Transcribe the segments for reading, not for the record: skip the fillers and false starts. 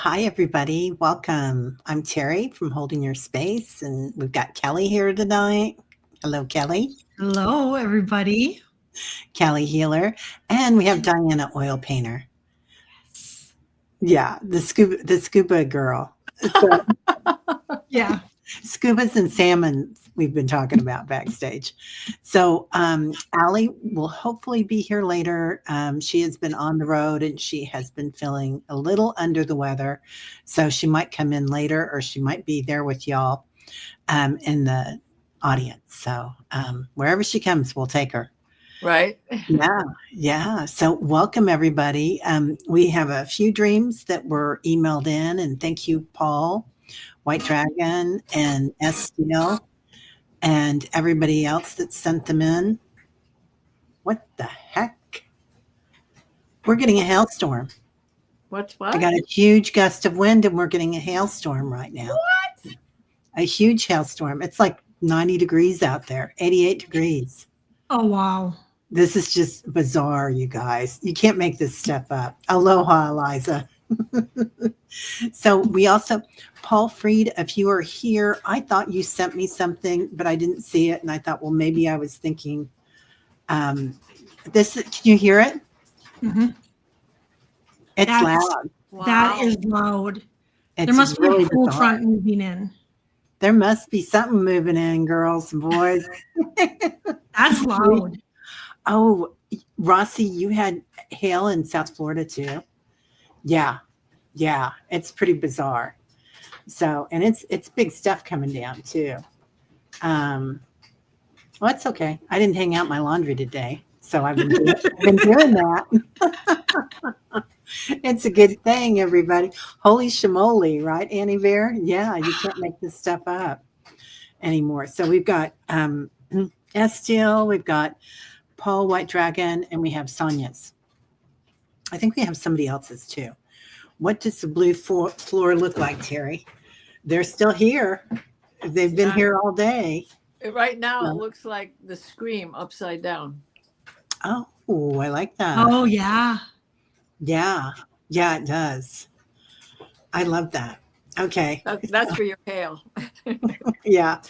Hi, everybody. Welcome. I'm Terry from Holding Your Space, and we've got Kelly here tonight. Hello, Kelly. Hello, everybody. Kelly Healer. And we have Diana Oil Painter. Yeah, the scuba girl. So, Yeah. scubas and salmons we've been talking about backstage. So Allie will hopefully be here later. She has been on the road and she has been feeling a little under the weather. So she might come in later or she might be there with y'all in the audience. So wherever she comes, we'll take her. Right. Yeah, yeah. So welcome everybody. We have a few dreams that were emailed in, and thank you, Paul, White Dragon, and Estiel, and everybody else that sent them in. What the heck? We're getting a hailstorm. What? I got a huge gust of wind, and we're getting a hailstorm right now. What? A huge hailstorm. It's like 90 degrees out there, 88 degrees. Oh, wow. This is just bizarre, you guys. You can't make this stuff up. Aloha, Eliza. So we also, Paul Freed, if you are here, I thought you sent me something, but I didn't see it. And I thought, well, maybe I was thinking, can you hear it? Mm-hmm. It's loud. Wow. That is loud. It's There must be really a cold bizarre. front moving in. There must be something moving in, girls and boys. That's loud. Oh, Rossi, you had hail in South Florida too. Yeah. Yeah. It's pretty bizarre. So, and it's big stuff coming down too. Well, it's okay. I didn't hang out my laundry today. So I've been doing that. It's a good thing, everybody. Holy shamoly, right, Annie Bear? Yeah, you can't make this stuff up anymore. So we've got Estiel, we've got Paul White Dragon, and we have Sonia's. I think we have somebody else's too. What does the blue floor look like, Terry? They're still here. They've been here all day. Right now, it looks like the Scream upside down. Oh, I like that. Oh, yeah. Yeah. Yeah, it does. I love that. Okay. That's for your hail. Yeah.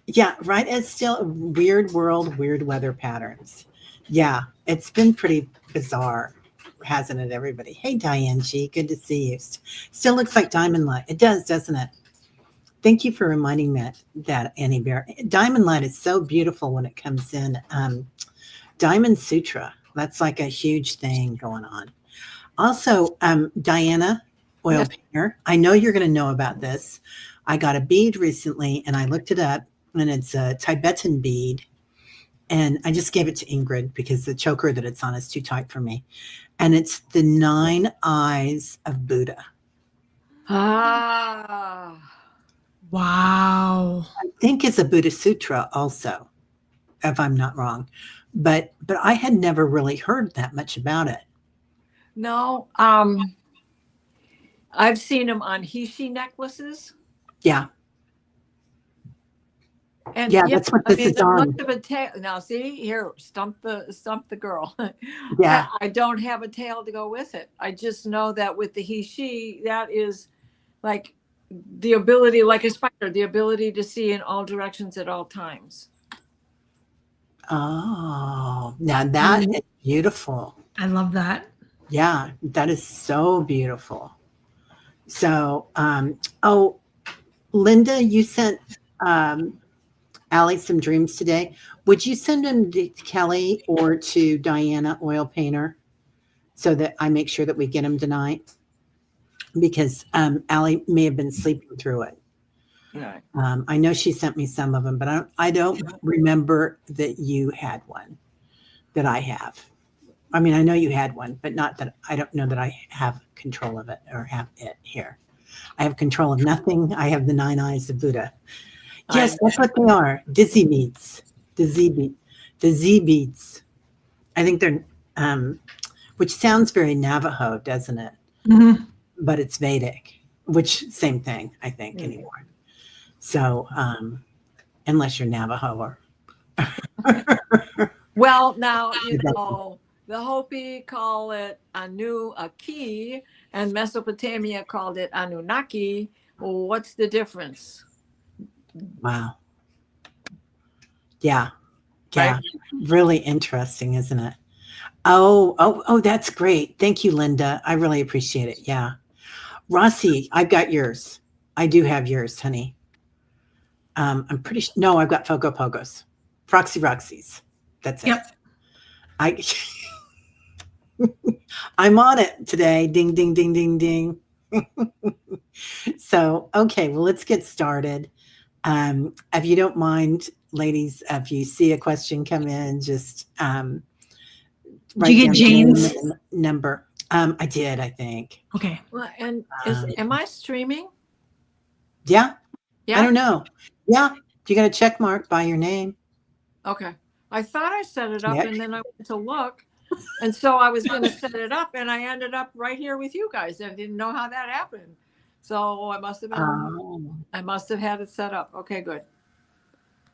Yeah. Right. It's still weird world, weird weather patterns. Yeah. It's been pretty bizarre, hasn't it, everybody? Hey, Diane G. Good to see you. Still looks like Diamond Light. It does, doesn't it? Thank you for reminding me that, Annie Bear. Diamond Light is so beautiful when it comes in. Diamond Sutra. That's like a huge thing going on. Also, Diana, oil painter, I know you're going to know about this. I got a bead recently and I looked it up, and it's a Tibetan bead. And I just gave it to Ingrid because the choker that it's on is too tight for me. And it's the 9 eyes of Buddha. Ah. Wow. I think it's a Buddha Sutra also, if I'm not wrong. But I had never really heard that much about it. No. I've seen them on Hishi necklaces. Yeah. And yeah, that's what this is on. Much of a tail. Now, see here, stump the girl. Yeah, I don't have a tail to go with it. I just know that with the Hishi, that is like the ability, like a spider, the ability to see in all directions at all times. Oh, now that is beautiful. I love that. Yeah, that is so beautiful. So, Linda, you sent Allie some dreams today. Would you send them to Kelly or to Diana, oil painter, so that I make sure that we get them tonight? Because Allie may have been sleeping through it. Right. I know she sent me some of them, but I don't remember that you had one that I have. I mean, I know you had one, but not that I don't know that I have control of it or have it here. I have control of nothing. I have the 9 eyes of Buddha. Yes, that's what they are. Dizzy beats. The Z beats. I think they're, which sounds very Navajo, doesn't it? Mm-hmm. But it's Vedic, which same thing, I think, anymore. So, unless you're Navajo or. Well, now, you know, the Hopi call it Anu-Aki, and Mesopotamia called it Anunnaki. Well, what's the difference? Wow. Yeah. Yeah. Right? Really interesting, isn't it? Oh, that's great. Thank you, Linda. I really appreciate it. Yeah. Rossi, I've got yours. I do have yours, honey. I'm pretty sure. No, I've got Fogo Pogos. Froxy Roxy's. That's it. Yep. I I'm on it today. Ding, ding, ding, ding, ding. So, okay, well, let's get started. If you don't mind, ladies, if you see a question come in, just Did write you down get your name Jane's? and number. I did, I think. Okay. Well, and Um, am I streaming? Yeah, Yeah. I don't know. Yeah, you got a check mark by your name. Okay. I thought I set it up, Yeah. and then I went to look, and so I was going to set it up, and I ended up right here with you guys. I didn't know how that happened, so I must have been. Oh, I must have had it set up. Okay, good.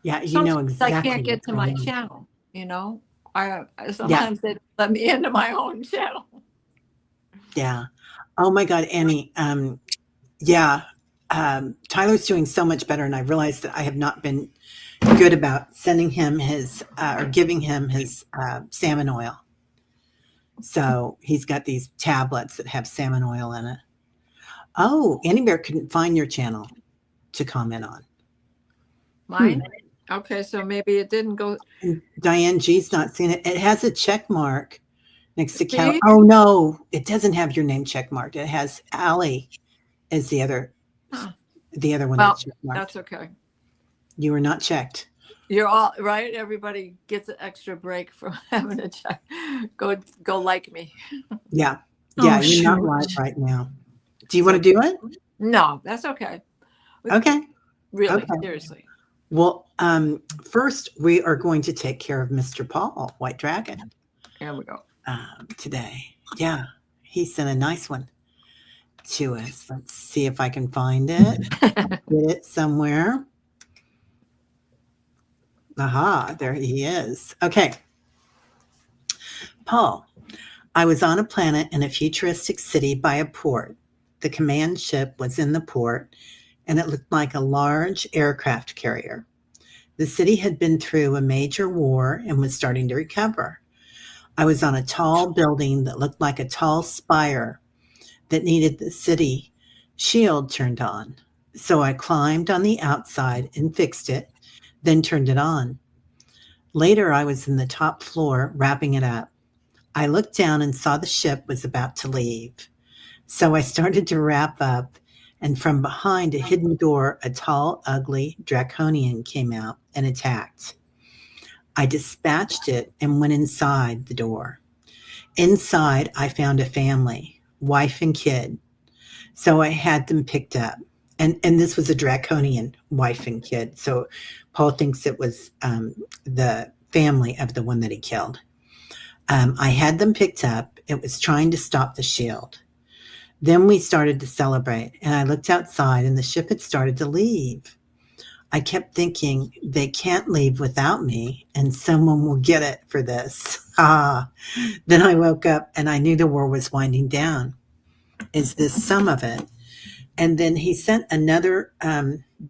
yeah, you know Sometimes exactly. I can't get what's to my going on. channel. You know, I sometimes they don't let me into my own channel. Yeah. Oh my God, Annie. Yeah. Tyler's doing so much better, and I realized that I have not been good about sending him his or giving him his salmon oil. So he's got these tablets that have salmon oil in it. Oh, Annie Bear couldn't find your channel to comment on. Mine. Okay, so maybe it didn't go. And Diane G's not seen it. It has a check mark next to Cal. See? Oh no, it doesn't have your name check marked. It has Allie as the other Huh. one Well, that's check marked. That's okay. You were not checked. You're all right. Everybody gets an extra break from having to check. Go like me. Yeah. Oh, Yeah, you're not shoot. live right now. Do you want to do it? No, that's okay. Okay. Really, Okay. seriously. Well, first we are going to take care of Mr. Paul, White Dragon, Here we go. today. Yeah, he sent a nice one to us. Let's see if I can find it. Get it somewhere. Aha, there he is. Okay. Paul, I was on a planet in a futuristic city by a port. The command ship was in the port, and it looked like a large aircraft carrier. The city had been through a major war and was starting to recover. I was on a tall building that looked like a tall spire that needed the city shield turned on. So I climbed on the outside and fixed it, then turned it on. Later, I was in the top floor wrapping it up. I looked down and saw the ship was about to leave. So I started to wrap up, and from behind a hidden door, a tall, ugly draconian came out and attacked. I dispatched it and went inside the door. Inside, I found a family, wife and kid. So I had them picked up. And this was a draconian wife and kid. So Paul thinks it was the family of the one that he killed. I had them picked up. It was trying to stop the shield. Then we started to celebrate, and I looked outside, and the ship had started to leave. I kept thinking, they can't leave without me, and someone will get it for this. Then I woke up, and I knew the war was winding down. Is this some of it? And then he sent another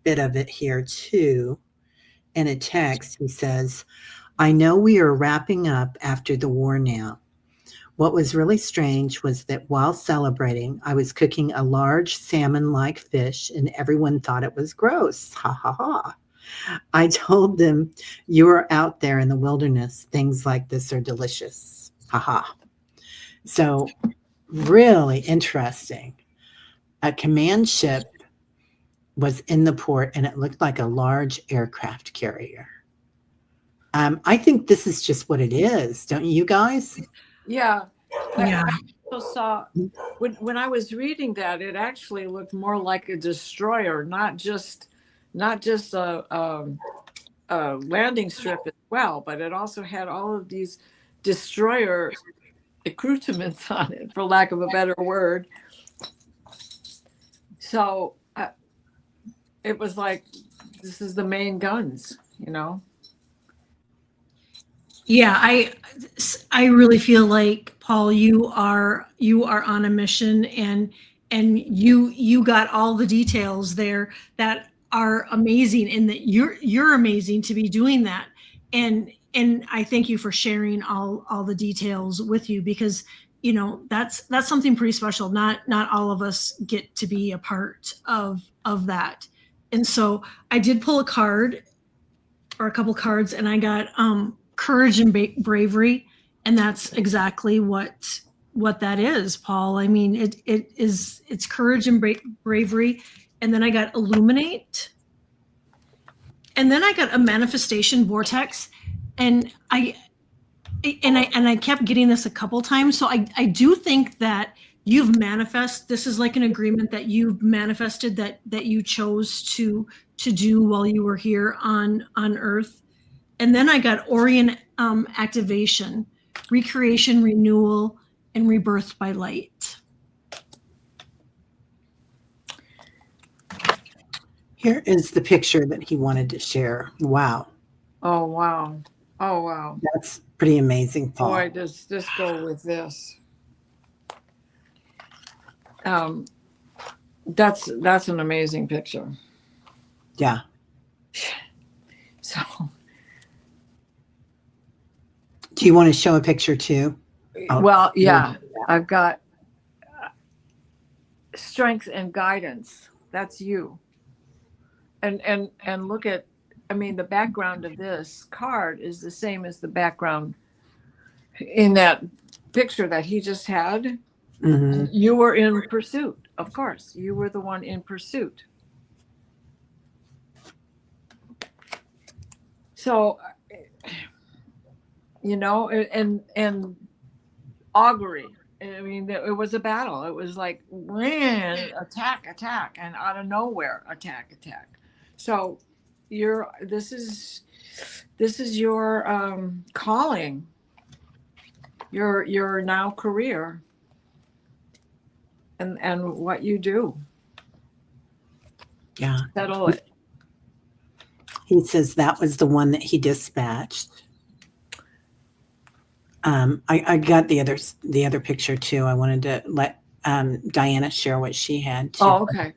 bit of it here, too, in a text. He says, I know we are wrapping up after the war now. What was really strange was that while celebrating, I was cooking a large salmon-like fish, and everyone thought it was gross. Ha ha ha. I told them, you are out there in the wilderness. Things like this are delicious. Ha ha. So really interesting. A command ship was in the port, and it looked like a large aircraft carrier. I think this is just what it is, don't you guys? Yeah. Yeah. I also saw when I was reading that, it actually looked more like a destroyer, not just a landing strip as well, but it also had all of these destroyer accoutrements on it, for lack of a better word. So it was like, this is the main guns, you know. Yeah, I really feel like, Paul, you are on a mission, and you got all the details there that are amazing, and that you're amazing to be doing that. And I thank you for sharing all the details with you, because that's something pretty special. Not all of us get to be a part of that. And so I did pull a card, or a couple cards, and I got courage and bravery, and that's exactly what that is, Paul. I mean, it's courage and bravery, and then I got illuminate, and then I got a manifestation vortex, and I kept getting this a couple times. So I do think that you've this is like an agreement that you've manifested, that you chose to do while you were here on Earth. And then I got Orion activation, recreation, renewal, and rebirth by light. Here is the picture that he wanted to share. Wow. Oh, wow. Oh, wow. That's pretty amazing, Paul. Boy, does this go with this. That's an amazing picture. Yeah. So, Do you want to show a picture too? Oh, well, yeah, I've got strength and guidance. That's you. And look at, I mean, the background of this card is the same as the background in that picture that he just had. Mm-hmm. You were in pursuit, of course. You were the one in pursuit. So, and augury. I mean, it was a battle. It was like, man, attack, and out of nowhere, attack. So, this is your calling. Your now career, and what you do. Yeah. Settle it. He says that was the one that he dispatched. I got the other picture too. I wanted to let Diana share what she had too. Oh, okay.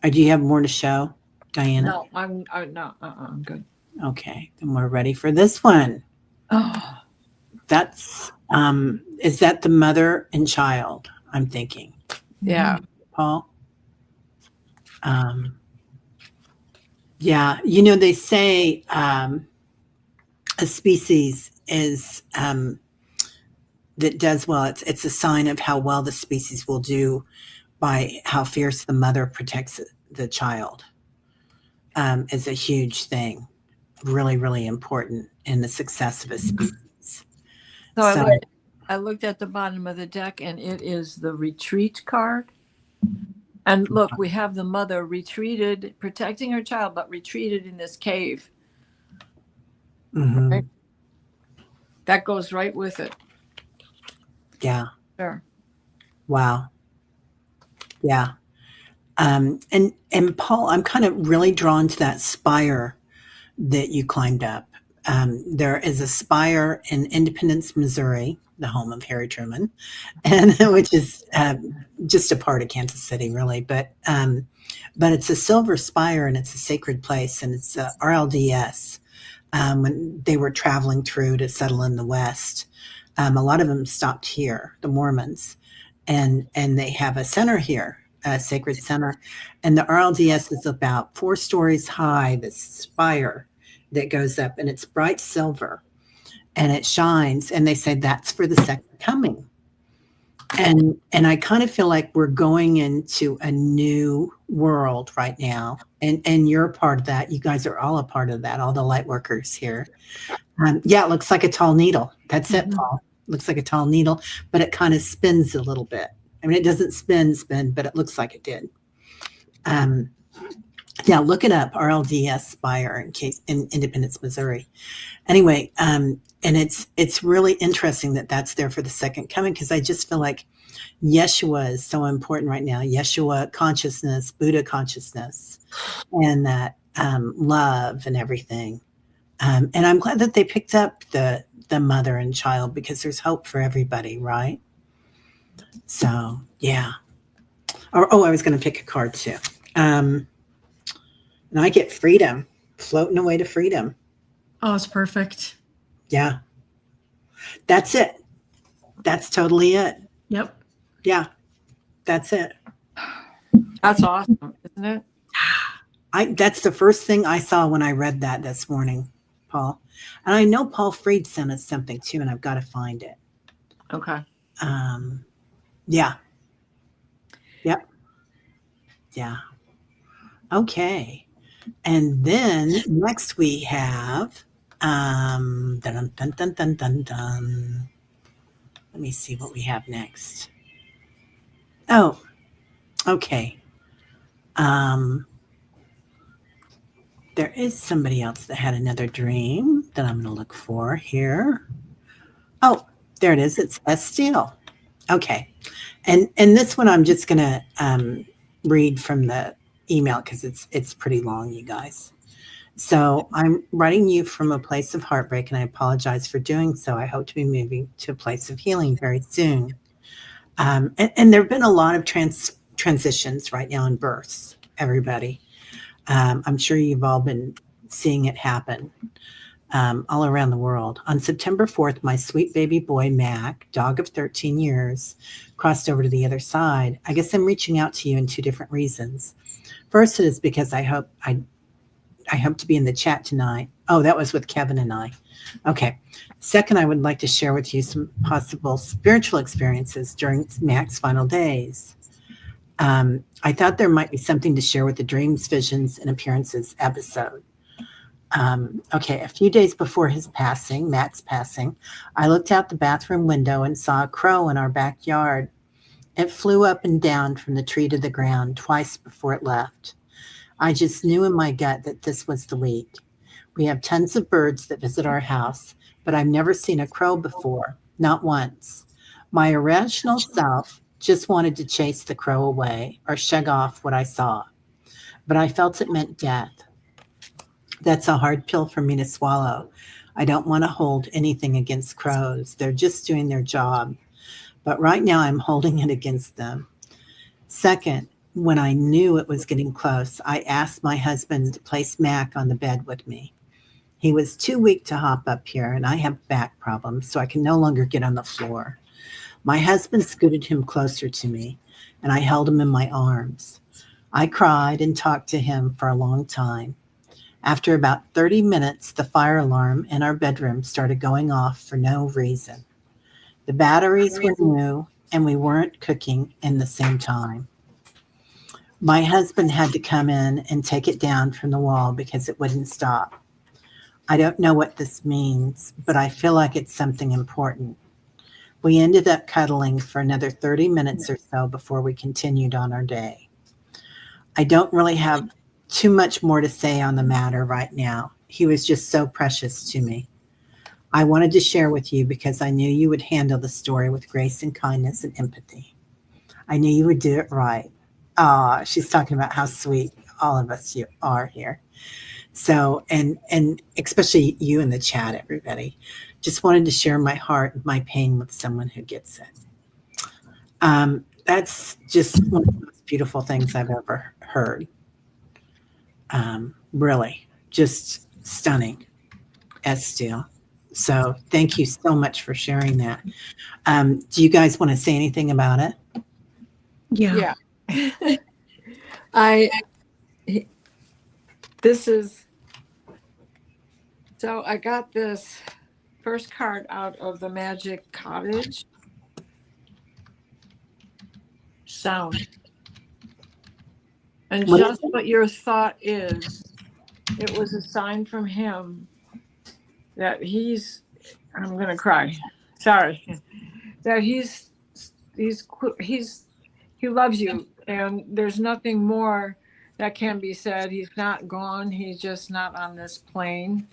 Do you have more to show, Diana? No, I'm good. Okay, then we're ready for this one. Oh, That's is that the mother and child? I'm thinking, yeah. Paul. Yeah, they say a species is that does well. It's a sign of how well the species will do by how fierce the mother protects the child. Is a huge thing, really, really important in the success of a species. So I looked at the bottom of the deck, and it is the retreat card. And look, we have the mother retreated, protecting her child, but retreated in this cave. Mm-hmm. Right? That goes right with it. Yeah. Sure. Wow. Yeah. And Paul, I'm kind of really drawn to that spire that you climbed up. There is a spire in Independence, Missouri, the home of Harry Truman, and which is just a part of Kansas City, really. But it's a silver spire, and it's a sacred place, and it's RLDS. When they were traveling through to settle in the West, a lot of them stopped here, the Mormons, and they have a center here, a sacred center, and the RLDS is about 4 stories high. This spire that goes up, and it's bright silver, and it shines, and they say that's for the second coming. And I kind of feel like we're going into a new world right now, and you're a part of that. You guys are all a part of that, all the light workers here. Yeah, it looks like a tall needle. That's it, Paul. Looks like a tall needle, but it kind of spins a little bit. I mean, it doesn't spin, but it looks like it did. Yeah, look it up, RLDS Spire in Independence, Missouri. Anyway, and it's really interesting that that's there for the second coming, because I just feel like Yeshua is so important right now. Yeshua consciousness, Buddha consciousness, and that love and everything. And I'm glad that they picked up the mother and child because there's hope for everybody, right? So yeah. Or I was going to pick a card too. And I get freedom, floating away to freedom. Oh, it's perfect. Yeah, that's it. That's totally it. Yep. Yeah, that's it. That's awesome, isn't it? That's the first thing I saw when I read that this morning, Paul. And I know Paul Freed sent us something too, and I've got to find it. Okay. Yeah. Yep. Yeah. Okay. And then next we have dun, dun, dun, dun, dun, dun, dun. Let me see what we have next. Oh, okay. There is somebody else that had another dream that I'm going to look for here. Oh, there it is. It's S. Steele. Okay. And this one I'm just going to read from the email because it's pretty long, you guys. So I'm writing you from a place of heartbreak, and I apologize for doing so. I hope to be moving to a place of healing very soon. And there have been a lot of transitions right now in births, everybody. I'm sure you've all been seeing it happen all around the world. On September 4th, my sweet baby boy, Mac, dog of 13 years, crossed over to the other side. I guess I'm reaching out to you in two different reasons. First is because I hope to be in the chat tonight. Oh, that was with Kevin and I. Okay. Second, I would like to share with you some possible spiritual experiences during Mac's final days. I thought there might be something to share with the dreams, visions, and appearances episode. Okay, a few days before his passing, Mac's passing, I looked out the bathroom window and saw a crow in our backyard. It flew up and down from the tree to the ground twice before it left. I just knew in my gut that this was the week. We have tons of birds that visit our house, but I've never seen a crow before, not once. My irrational self just wanted to chase the crow away or shug off what I saw, but I felt it meant death. That's a hard pill for me to swallow. I don't want to hold anything against crows. They're just doing their job. But right now I'm holding it against them. Second, when I knew it was getting close, I asked my husband to place Mac on the bed with me. He was too weak to hop up here, and I have back problems, so I can no longer get on the floor. My husband scooted him closer to me, and I held him in my arms. I cried and talked to him for a long time. After about 30 minutes, the fire alarm in our bedroom started going off for no reason. The batteries were new, and we weren't cooking in the same time. My husband had to come in and take it down from the wall because it wouldn't stop. I don't know what this means, but I feel like it's something important. We ended up cuddling for another 30 minutes or so before we continued on our day. I don't really have too much more to say on the matter right now. He was just so precious to me. I wanted to share with you because I knew you would handle the story with grace and kindness and empathy. I knew you would do it right. She's talking about how sweet all of us you are here. So, and especially you in the chat, everybody. Just wanted to share my heart and my pain with someone who gets it. That's just one of the most beautiful things I've ever heard. Really, just stunning, S. Steele. So thank you so much for sharing that. Do you guys want to say anything about it? Yeah. So I got this first card out of the Magic Cottage. Sound. And just what your thought is, it was a sign from him that I'm going to cry. Sorry. That he loves you, and there's nothing more that can be said. He's not gone. He's just not on this plane.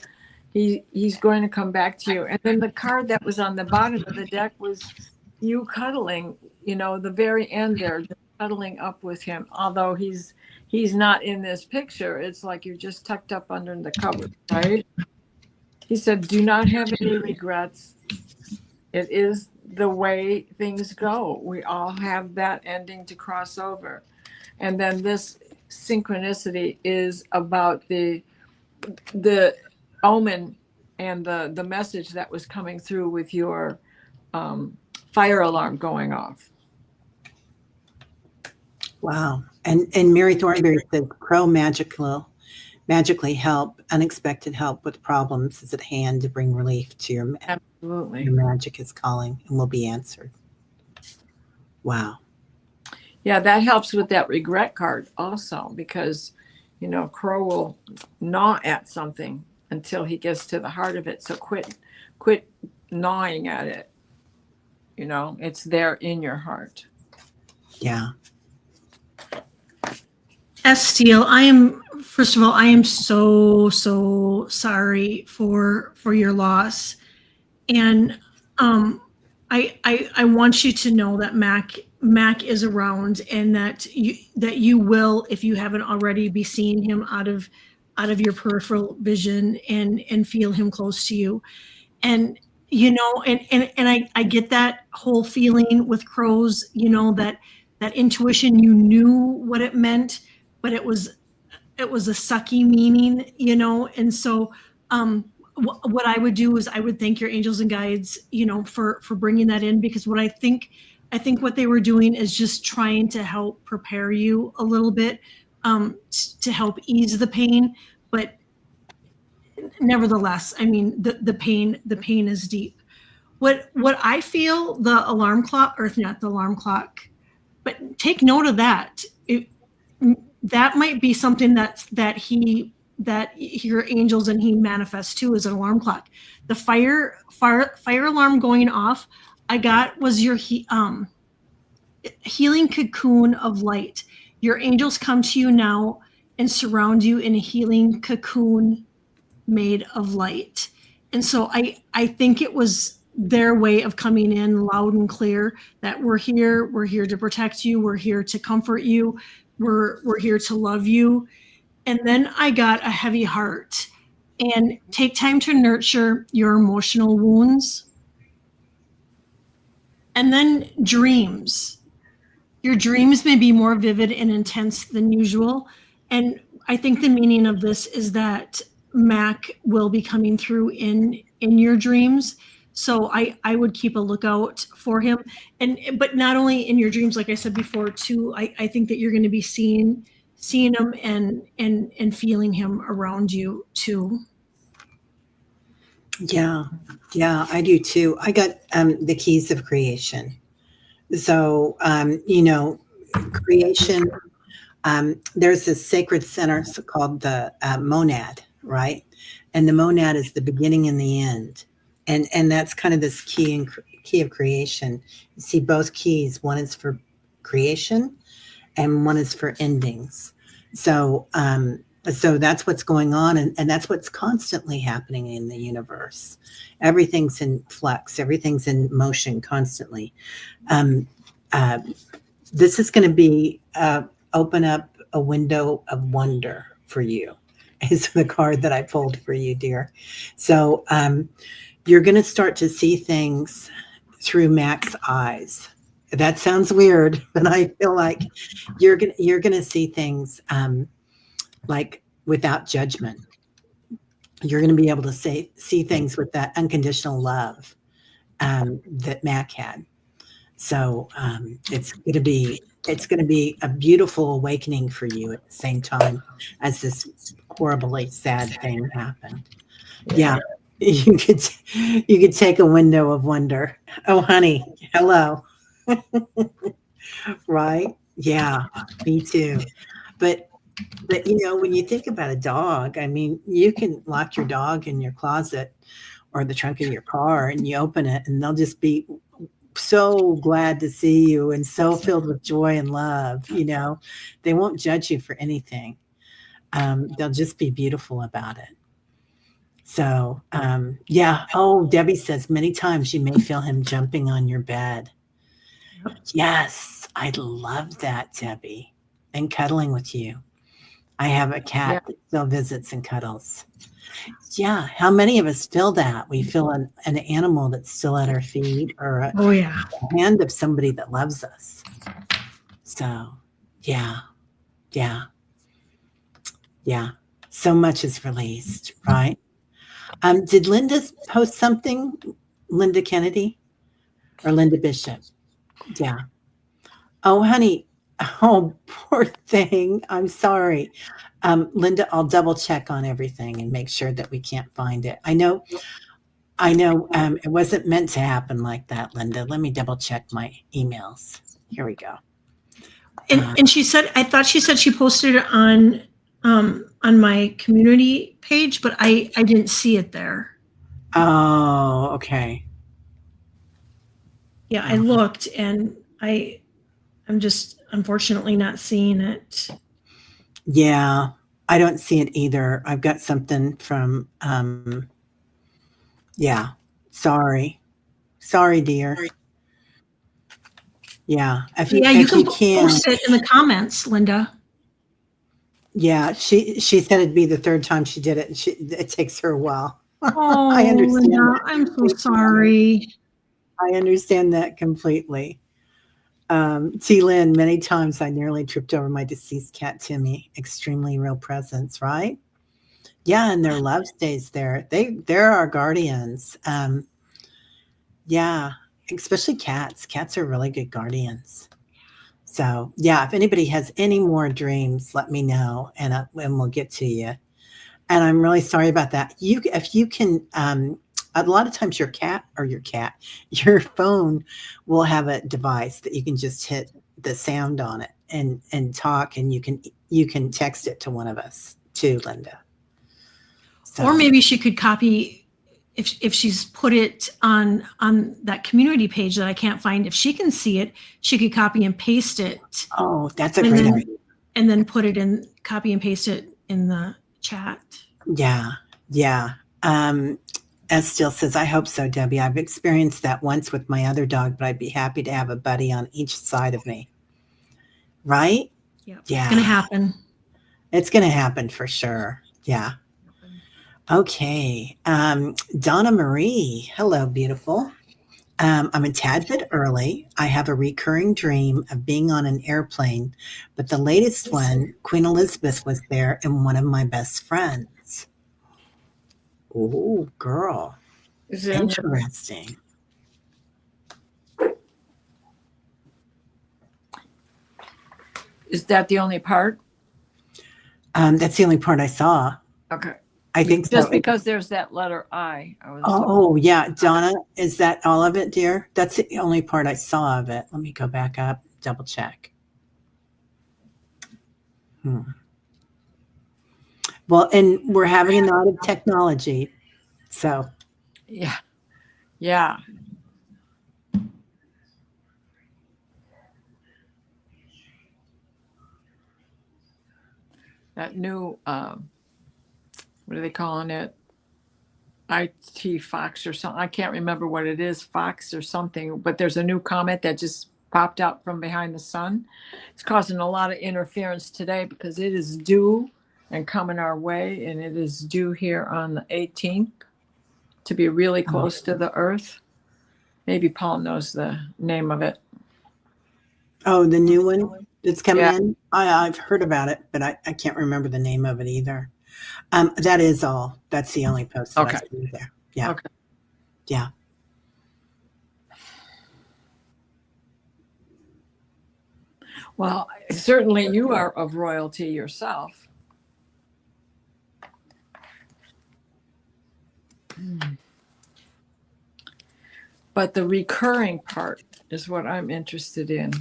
He's going to come back to you. And then the card that was on the bottom of the deck was you cuddling, the very end there, just cuddling up with him. Although he's not in this picture, it's like you're just tucked up under the covers, right? He said, do not have any regrets. It is the way things go. We all have that ending to cross over. And then this synchronicity is about the omen and the message that was coming through with your fire alarm going off. Wow. And Mary Thornberry said crow magically help, unexpected help with problems is at hand to bring relief to your Absolutely. magic is calling and will be answered. Wow. Yeah, that helps with that regret card also, because, you know, Crow will gnaw at something until he gets to the heart of it. So quit gnawing at it. You know, it's there in your heart. Yeah. Steele, first of all, I am so sorry for your loss. And I want you to know that Mac is around, and that you will, if you haven't already, be seeing him out of your peripheral vision and feel him close to you. And you know, and I get that whole feeling with crows, you know, that intuition, you knew what it meant, but it was a sucky meaning, you know. And so what I would do is I would thank your angels and guides, you know, for bringing that in, because what I think what they were doing is just trying to help prepare you a little bit, to help ease the pain. But nevertheless, I mean, the pain is deep. What I feel, the alarm clock, or not the alarm clock, but take note of that. That might be something that your angels and he manifests too, as an alarm clock. The fire alarm going off, I got, was your healing cocoon of light. Your angels come to you now and surround you in a healing cocoon made of light. And so I think it was their way of coming in loud and clear that we're here to protect you, we're here to comfort you, we're here to love you. And then I got a heavy heart. And take time to nurture your emotional wounds. And then dreams. Your dreams may be more vivid and intense than usual. And I think the meaning of this is that Mac will be coming through in your dreams. So I would keep a lookout for him. But not only in your dreams, like I said before, too, I think that you're going to be seeing him and feeling him around you too. Yeah, I do too. I got the keys of creation. So, you know, creation, there's this sacred center called the monad, right? And the monad is the beginning and the end. And that's kind of this key of creation. You see both keys. One is for creation and one is for endings. So, so that's what's going on, and that's what's constantly happening in the universe. Everything's in flux, everything's in motion constantly. This is going to be open up a window of wonder for you, is the card that I pulled for you, dear. So you're going to start to see things through Mac's eyes. That sounds weird, but I feel like you're gonna see things like without judgment. You're going to be able to see things with that unconditional love that Mac had. So it's going to be a beautiful awakening for you at the same time as this horribly sad thing happened. Yeah, you could take a window of wonder. Oh, honey, hello. Right? Yeah, me too. But you know, when you think about a dog, I mean, you can lock your dog in your closet or the trunk of your car, and you open it and they'll just be so glad to see you and so filled with joy and love. You know, they won't judge you for anything. They'll just be beautiful about it. So, yeah. Oh, Debbie says many times you may feel him jumping on your bed. Yes, I love that, Debbie, and cuddling with you. I have a cat Yeah. that still visits and cuddles. Yeah. How many of us feel that? We feel an animal that's still at our feet or a Oh yeah. hand of somebody that loves us. So, yeah, yeah, yeah. So much is released, right? Did Linda post something? Linda Kennedy or Linda Bishop? Yeah. Oh, honey. Oh, poor thing. I'm sorry. Linda, I'll double check on everything and make sure that we can't find it. I know, it wasn't meant to happen like that, Linda. Let me double check my emails. Here we go. And she said, I thought she said she posted it on my community page, but I didn't see it there. Oh, okay. Yeah, I looked and I'm just unfortunately not seeing it. Yeah, I don't see it either. I've got something from, yeah, sorry. Sorry, dear. Yeah, Yeah, you if can you can, post it in the comments, Linda. yeah, she said it'd be the third time she did it, and it takes her a while. Oh, I understand Linda, that I'm so completely. sorry. I understand that completely. T. Lynn, many times I nearly tripped over my deceased cat Timmy. Extremely real presence, right? Yeah, and their love stays there. They're our guardians. Yeah, especially cats. Cats are really good guardians. So yeah, if anybody has any more dreams, let me know, and we'll get to you. And I'm really sorry about that. If you can, a lot of times your phone will have a device that you can just hit the sound on it and talk, and you can text it to one of us too, Linda. So Or maybe she could copy if she's put it on that community page that I can't find. If she can see it, she could copy and paste it. oh, that's a And great then idea. and then put it in, copy and paste it in the chat. Yeah, yeah. As Steele says, I hope so, Debbie. I've experienced that once with my other dog, but I'd be happy to have a buddy on each side of me. Right? Yeah, it's Yeah. gonna happen. It's going to happen for sure. Yeah. Okay. Donna Marie. Hello, beautiful. I'm a tad bit early. I have a recurring dream of being on an airplane, but the latest one, Queen Elizabeth was there and one of my best friends. Oh, girl. Is there, Interesting. is that the only part? That's the only part I saw. Okay. I think Just so. because there's that letter I was Oh, yeah. Donna, is that all of it, dear? That's the only part I saw of it. Let me go back up, double check. Well, and we're having a lot of technology. So, yeah. Yeah. That new what are they calling it? IT Fox or something. I can't remember what it is, Fox or something, but there's a new comet that just popped out from behind the sun. It's causing a lot of interference today because it is due and coming our way, and it is due here on the 18th to be really close to the Earth. Maybe Paul knows the name of it. oh, the new one that's coming Yeah. in? I've heard about it, but I can't remember the name of it either. That is all. That's the only post that I Okay. see there. Yeah. Okay. Yeah. Well, certainly you are of royalty yourself. But the recurring part is what I'm interested in.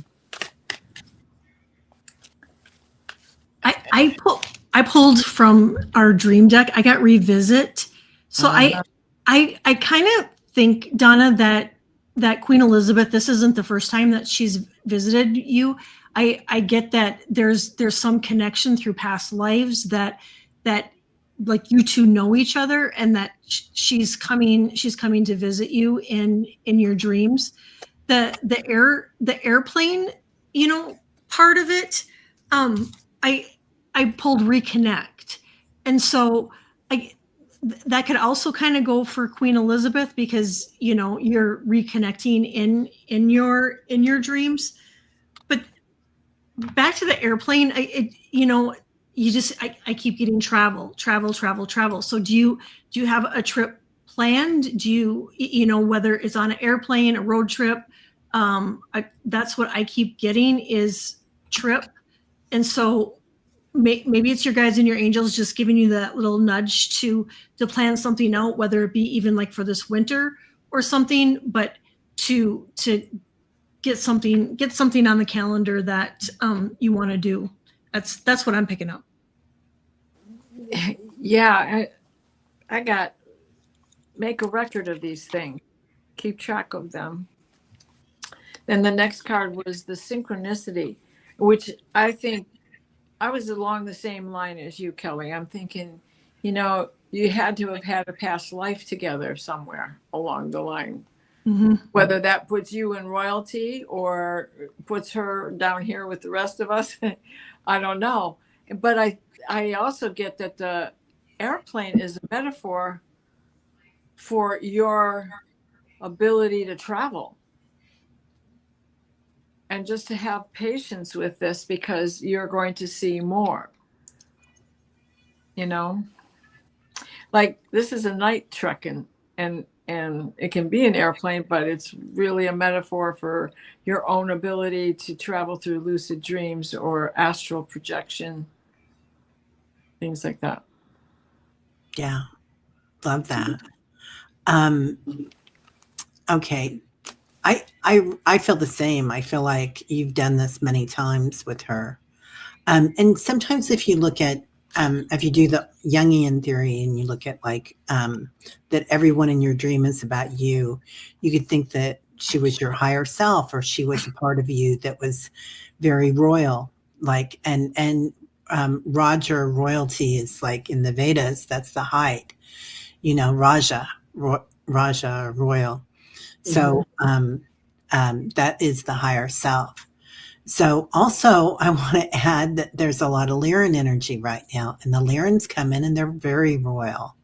I pulled from our dream deck. I got revisit. So I kind of think, Donna, that Queen Elizabeth, this isn't the first time that she's visited you. I get that there's some connection through past lives that like you two know each other, and that she's coming to visit you in your dreams. The airplane, part of it, I I pulled reconnect. And so that could also kind of go for Queen Elizabeth, because you're reconnecting in your dreams. But back to the airplane, I keep getting travel. So do you have a trip planned? Do whether it's on an airplane, a road trip? That's what I keep getting is trip. And so maybe it's your guides and your angels just giving you that little nudge to plan something out, whether it be even like for this winter or something, but to get something on the calendar that you want to do. That's what I'm picking up. Yeah, I got make a record of these things, keep track of them. Then the next card was the synchronicity, which I think I was along the same line as you, Kelly. I'm thinking, you had to have had a past life together somewhere along the line. Mm-hmm. Whether that puts you in royalty or puts her down here with the rest of us, I don't know. But I also get that the airplane is a metaphor for your ability to travel. And just to have patience with this, because you're going to see more. Like this is a night trek, and it can be an airplane, but it's really a metaphor for your own ability to travel through lucid dreams or astral projection, things like that. Yeah, love that. Okay, I feel the same. I feel like you've done this many times with her, and sometimes if you look at if you do the Jungian theory and you look at like that everyone in your dream is about you, you could think that she was your higher self, or she was a part of you that was very royal, like and Roger royalty is like in the Vedas, that's the height, Raja royal. So that is the higher self. So also I want to add that there's a lot of Lyran energy right now, and the Lyrans come in and they're very royal.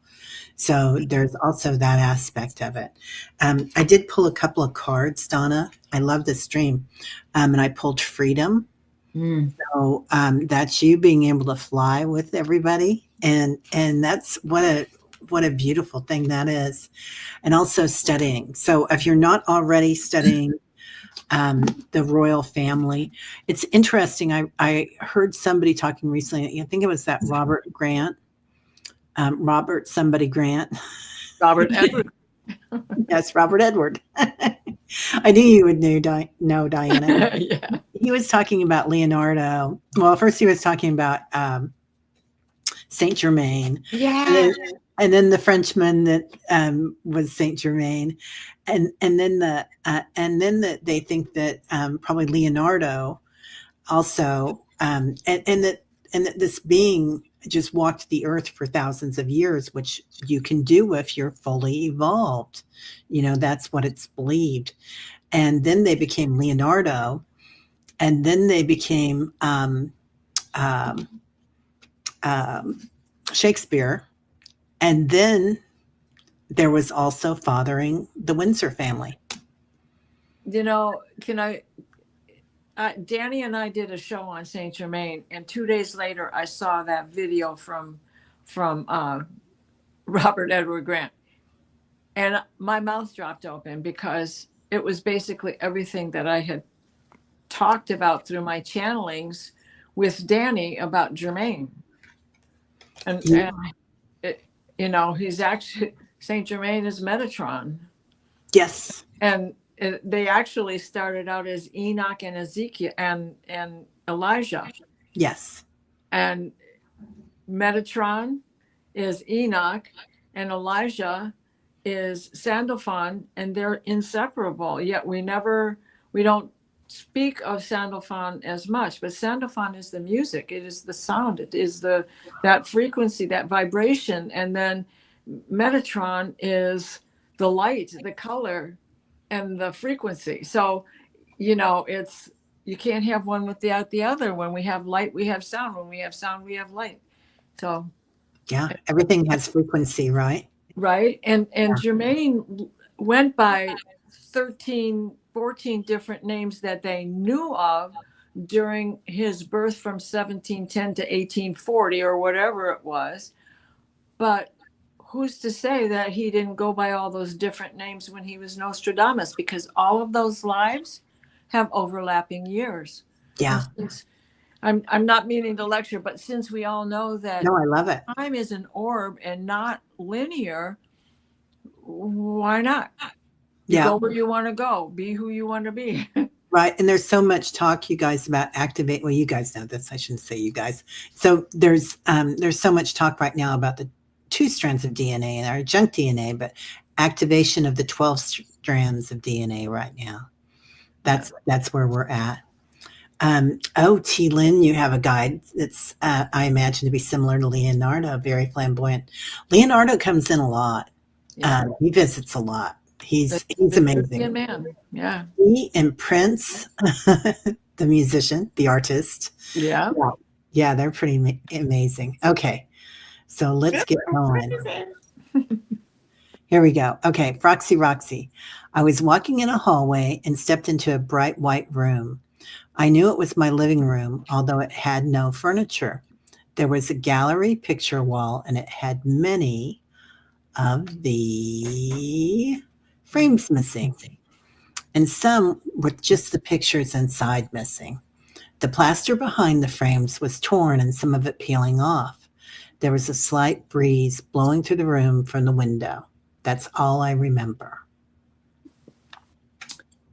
So there's also that aspect of it. I did pull a couple of cards, Donna. I love this dream. And I pulled freedom. So that's you being able to fly with everybody. And that's what a beautiful thing that is. And also studying. So if you're not already studying the royal family, it's interesting. I heard somebody talking recently. I think it was that Robert Grant. Robert somebody Grant. Robert Edward. Yes, Robert Edward. I knew you would know, Diana. Yeah. He was talking about Leonardo. Well, first he was talking about Saint Germain. Yeah. And then the Frenchman that was Saint Germain, and then they think that probably Leonardo also, and that this being just walked the earth for thousands of years, which you can do if you're fully evolved. That's what it's believed. And then they became Leonardo, and then they became Shakespeare. And then there was also fathering the Windsor family. Danny and I did a show on Saint Germain, and 2 days later I saw that video from Robert Edward Grant, and my mouth dropped open, because it was basically everything that I had talked about through my channelings with Danny about Germain. And he's actually, Saint Germain is Metatron. Yes. And they actually started out as Enoch and Ezekiel and Elijah. Yes. And Metatron is Enoch, and Elijah is Sandalphon, and they're inseparable. Yet we don't speak of Sandalphon as much, but Sandalphon is the music. It is the sound. It is that frequency, that vibration. And then Metatron is the light, the color, and the frequency. So, it's you can't have one without the other. When we have light, we have sound. When we have sound, we have light. So Yeah, everything has frequency, right? right. And Jermaine went by 13, 14 different names that they knew of during his birth from 1710 to 1840 or whatever it was. But who's to say that he didn't go by all those different names when he was Nostradamus? Because all of those lives have overlapping years. Yeah. And since I'm not meaning to lecture, but since we all know that No, I love it. time is an orb and not linear, why not? You Yeah. go where you want to go, be who you want to be. Right. And there's so much talk, you guys, about activate. Well, you guys know this. I shouldn't say you guys. So there's so much talk right now about the 2 strands of DNA and our junk DNA, but activation of the 12 strands of DNA right now. That's where we're at. T. Lynn, you have a guide that's I imagine to be similar to Leonardo, very flamboyant. Leonardo comes in a lot. Yeah. He visits a lot. He's The amazing. man. Yeah. He and Prince, the musician, the artist. Yeah. Yeah, they're pretty amazing. Okay, so let's get going. Here we go. Okay, Roxy. I was walking in a hallway and stepped into a bright white room. I knew it was my living room, although it had no furniture. There was a gallery picture wall, and it had many of the frames missing, and some with just the pictures inside missing. The plaster behind the frames was torn and some of it peeling off. There was a slight breeze blowing through the room from the window. That's all I remember.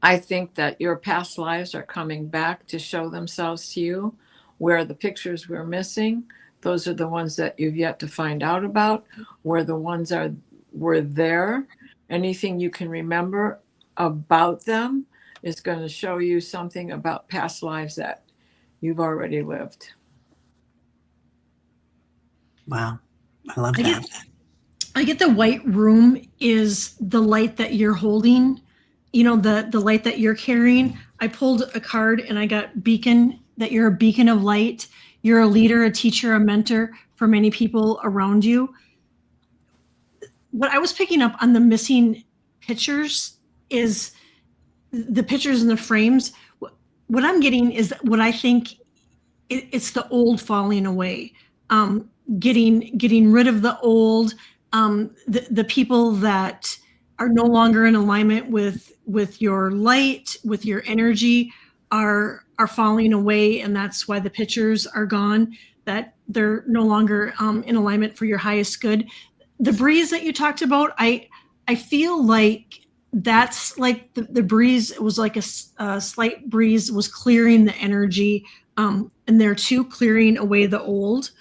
I think that your past lives are coming back to show themselves to you, where the pictures were missing. Those are the ones that you've yet to find out about, where the ones were there. Anything you can remember about them is going to show you something about past lives that you've already lived. Wow. I love that. I get the white room is the light that you're holding, you know, the light that you're carrying. I pulled a card and I got beacon, that you're a beacon of light. You're a leader, a teacher, a mentor for many people around you. What I was picking up on the missing pictures is the pictures in the frames. What I'm getting is what I think it's the old falling away, getting rid of the old, the people that are no longer in alignment with your light, with your energy, are falling away, and that's why the pictures are gone. That they're no longer in alignment for your highest good. The breeze that you talked about, I feel like that's like the breeze. It was like a slight breeze was clearing the energy, and there too, clearing away the old.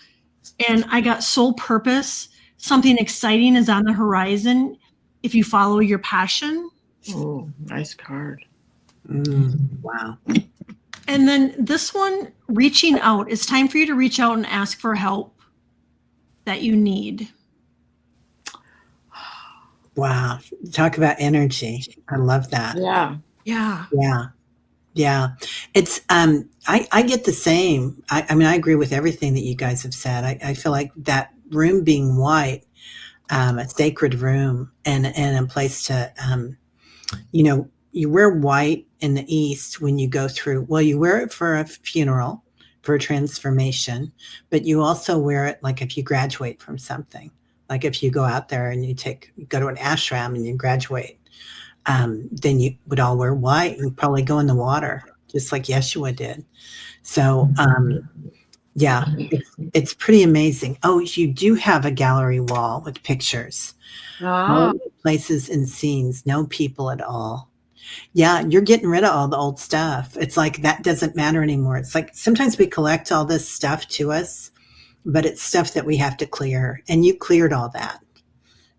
And I got soul purpose. Something exciting is on the horizon if you follow your passion. Oh, nice card. Wow. And then this one, reaching out. It's time for you to reach out and ask for help that you need. Wow. Talk about energy. I love that. Yeah. Yeah. Yeah. Yeah. It's I get the same. I mean, I agree with everything that you guys have said. I feel like that room being white, a sacred room and a place to you know, you wear white in the East when you go through, well, you wear it for a funeral, for a transformation, but you also wear it like if you graduate from something, like if you go out there and you go to an ashram and you graduate, then you would all wear white and probably go in the water, just like Yeshua did. So, yeah, it's pretty amazing. Oh, you do have a gallery wall with pictures. Ah. Places and scenes, no people at all. Yeah, you're getting rid of all the old stuff. It's like that doesn't matter anymore. It's like sometimes we collect all this stuff to us, but it's stuff that we have to clear. And you cleared all that.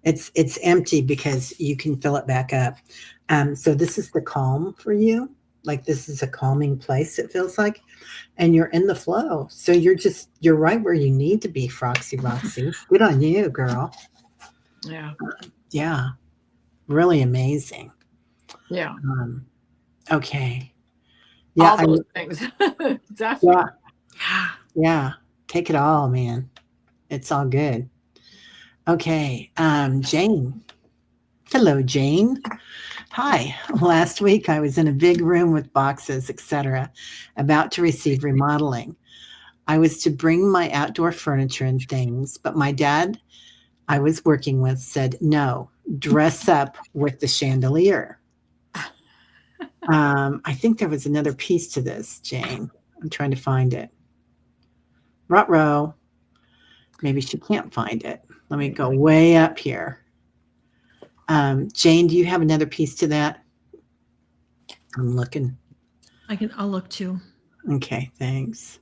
It's empty because you can fill it back up. So this is the calm for you. Like this is a calming place, it feels like. And you're in the flow. So you're right where you need to be, Roxy. Good on you, girl. Yeah. Yeah. Really amazing. Yeah. Okay. Yeah, all those things. Definitely. yeah, Yeah. yeah. Take it all, man. It's all good. Okay, Jane. Hello, Jane. Hi. Last week I was in a big room with boxes, etc., about to receive remodeling. I was to bring my outdoor furniture and things, but my dad I was working with said, no, dress up with the chandelier. I think there was another piece to this, Jane. I'm trying to find it. Ruh-roh. Maybe she can't find it. Let me go way up here. Jane, do you have another piece to that? I'm looking. I'll look too. Okay, thanks.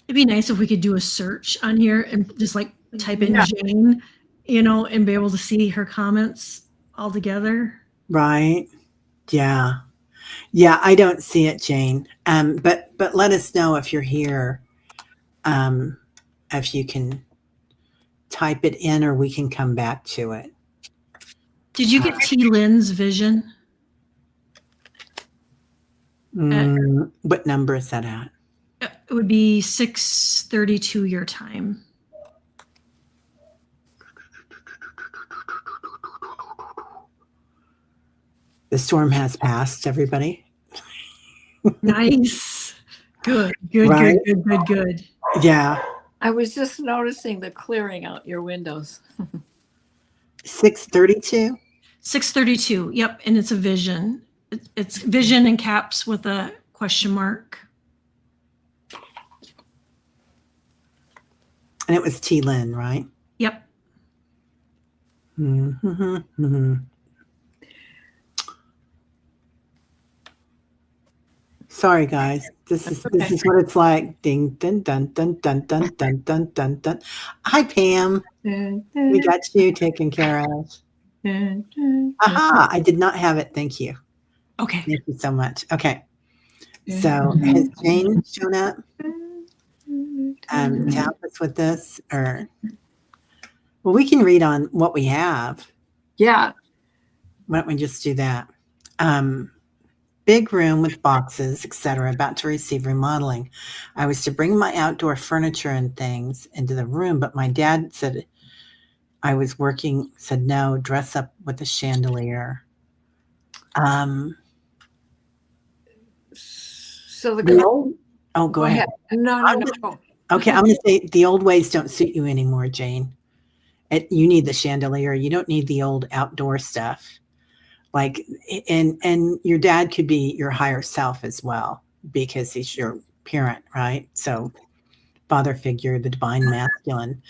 It'd be nice if we could do a search on here and just like type in Yeah. Jane, and be able to see her comments all together. Right. Yeah. Yeah, I don't see it, Jane. But let us know if you're here. If you can type it in or we can come back to it. Did you get T. Lynn's vision? What number is that at? It would be 6:32 your time. The storm has passed, everybody. Nice. Good, good, Right? good, good, good, good. Yeah. I was just noticing the clearing out your windows. 6:32? 6:32. Yep, and it's a vision. It's vision in caps with a question mark. And it was T. Lynn, right? Yep. Mm-hmm. Sorry, guys. This is what it's like. Ding dun dun dun dun dun dun dun dun dun. Hi, Pam. We got you taken care of. Aha! I did not have it. Thank you. Okay. Thank you so much. Okay. So has Jane shown up? To help us with this, or well, we can read on what we have. Yeah. Why don't we just do that? Big room with boxes, etc., about to receive remodeling. I was to bring my outdoor furniture and things into the room, but my dad said I was working, said no, dress up with a chandelier. So go ahead. No. Okay, I'm going to say the old ways don't suit you anymore, Jane. You need the chandelier. You don't need the old outdoor stuff. Like, and your dad could be your higher self as well because he's your parent, right? So father figure, the divine masculine.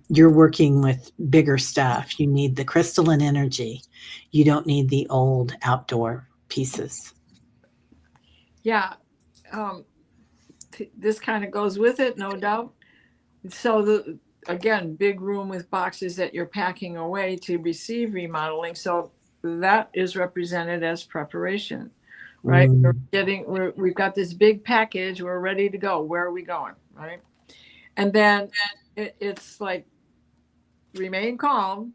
You're working with bigger stuff. You need the crystalline energy. You don't need the old outdoor pieces. Yeah. This kind of goes with it, no doubt. So again, big room with boxes that you're packing away to receive remodeling. So that is represented as preparation, right? We've got this big package. We're ready to go. Where are we going, right? And then it's like, remain calm.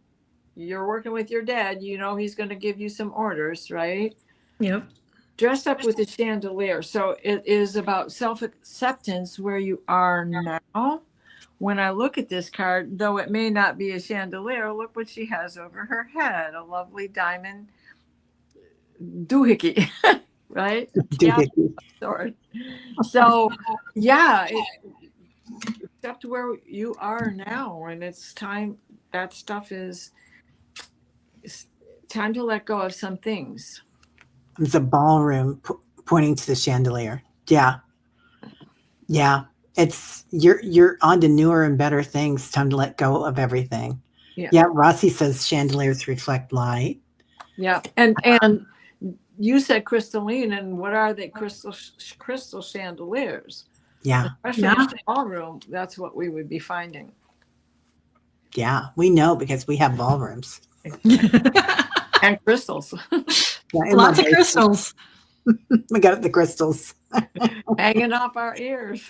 You're working with your dad. He's going to give you some orders, right? Yep. Dress up with a chandelier. So it is about self-acceptance where you are now. When I look at this card, though it may not be a chandelier, look what she has over her head, a lovely diamond doohickey, right? Doohickey. So, yeah, accept where you are now, and it's time. That stuff it's time to let go of some things. It's a ballroom pointing to the chandelier. Yeah. Yeah. It's you're on to newer and better things. Time to let go of everything. Yeah. Rossi says chandeliers reflect light. Yeah. And you said crystalline, and what are they? Crystal chandeliers. Yeah. Especially in the ballroom, that's what we would be finding. Yeah, we know because we have ballrooms. And crystals. Yeah, Lots of crystals. We got the crystals. hanging off our ears.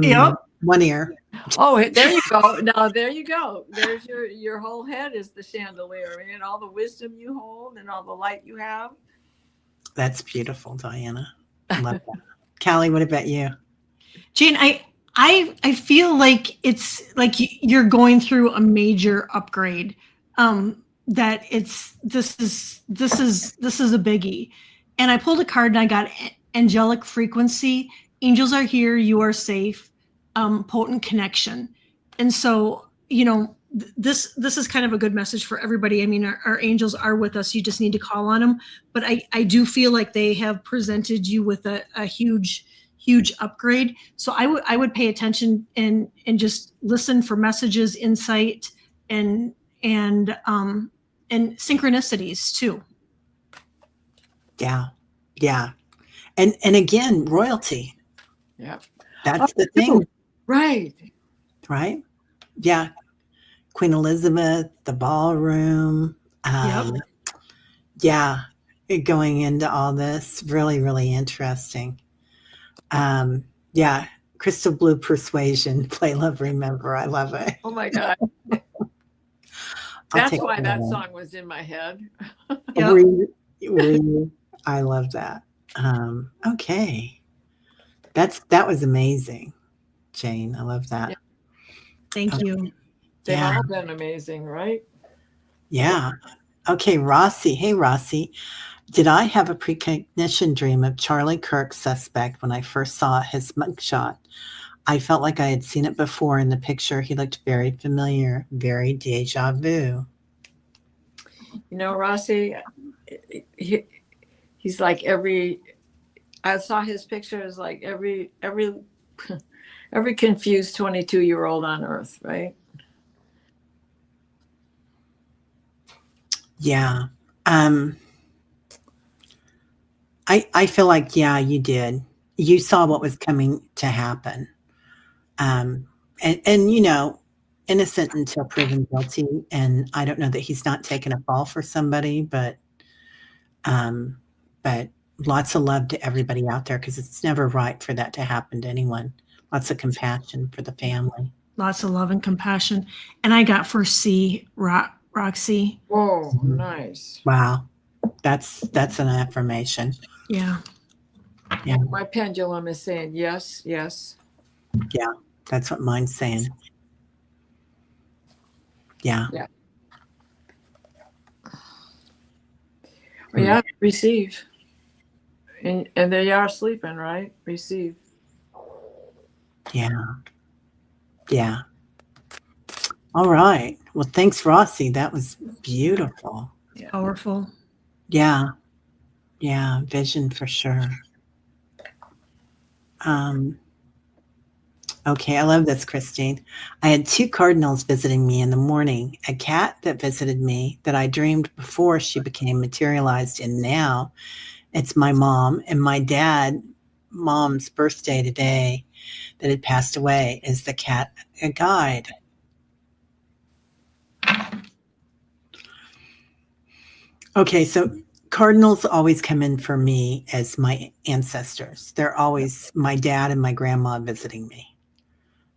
Yep. One ear. Oh, there you go. Now there you go. There's your whole head is the chandelier, and all the wisdom you hold and all the light you have. That's beautiful, Diana. Love that. Callie, what about you? Jane, I feel like it's like you're going through a major upgrade. That this is a biggie. And I pulled a card and I got angelic frequency. Angels are here. You are safe. Potent connection. And so, this is kind of a good message for everybody. I mean, our angels are with us. You just need to call on them. But I do feel like they have presented you with a huge upgrade. So I would pay attention and just listen for messages, insight, and synchronicities too. Yeah. Yeah. And again, royalty. Yeah. That's the thing. Right. Right? Yeah. Queen Elizabeth, the ballroom. Yeah. Going into all this. Really, really interesting. Yeah. Crystal Blue Persuasion. Play Love Remember. I love it. Oh my God. That's why that song was in my head. Yep. Were you? I love that. Okay. That was amazing, Jane. I love that. Yeah. Thank you. They've all been amazing, right? Yeah. Okay, Rossi. Hey, Rossi. Did I have a precognition dream of Charlie Kirk's suspect when I first saw his mugshot? I felt like I had seen it before in the picture. He looked very familiar, very deja vu. Rossi, he's like I saw his picture as like every confused 22-year-old on earth, right? Yeah. I feel like, yeah, you did. You saw what was coming to happen. And innocent until proven guilty. And I don't know that he's not taken a fall for somebody, but lots of love to everybody out there, because it's never right for that to happen to anyone. Lots of compassion for the family. Lots of love and compassion. And I got for C, Roxy. Oh, nice. Wow. That's an affirmation. Yeah. Yeah. My pendulum is saying yes, yes. Yeah. That's what mine's saying. Yeah. Yeah. Well, yeah, receive. And they are sleeping, right? Receive. Yeah. Yeah. All right. Well, thanks, Rossi. That was beautiful. Yeah. Powerful. Yeah. Yeah. Vision for sure. Okay. I love this, Christine. I had 2 cardinals visiting me in the morning, a cat that visited me that I dreamed before she became materialized, and now it's my mom, and my dad. Mom's birthday today that had passed away. Is the cat a guide? Okay, so cardinals always come in for me as my ancestors. They're always my dad and my grandma visiting me.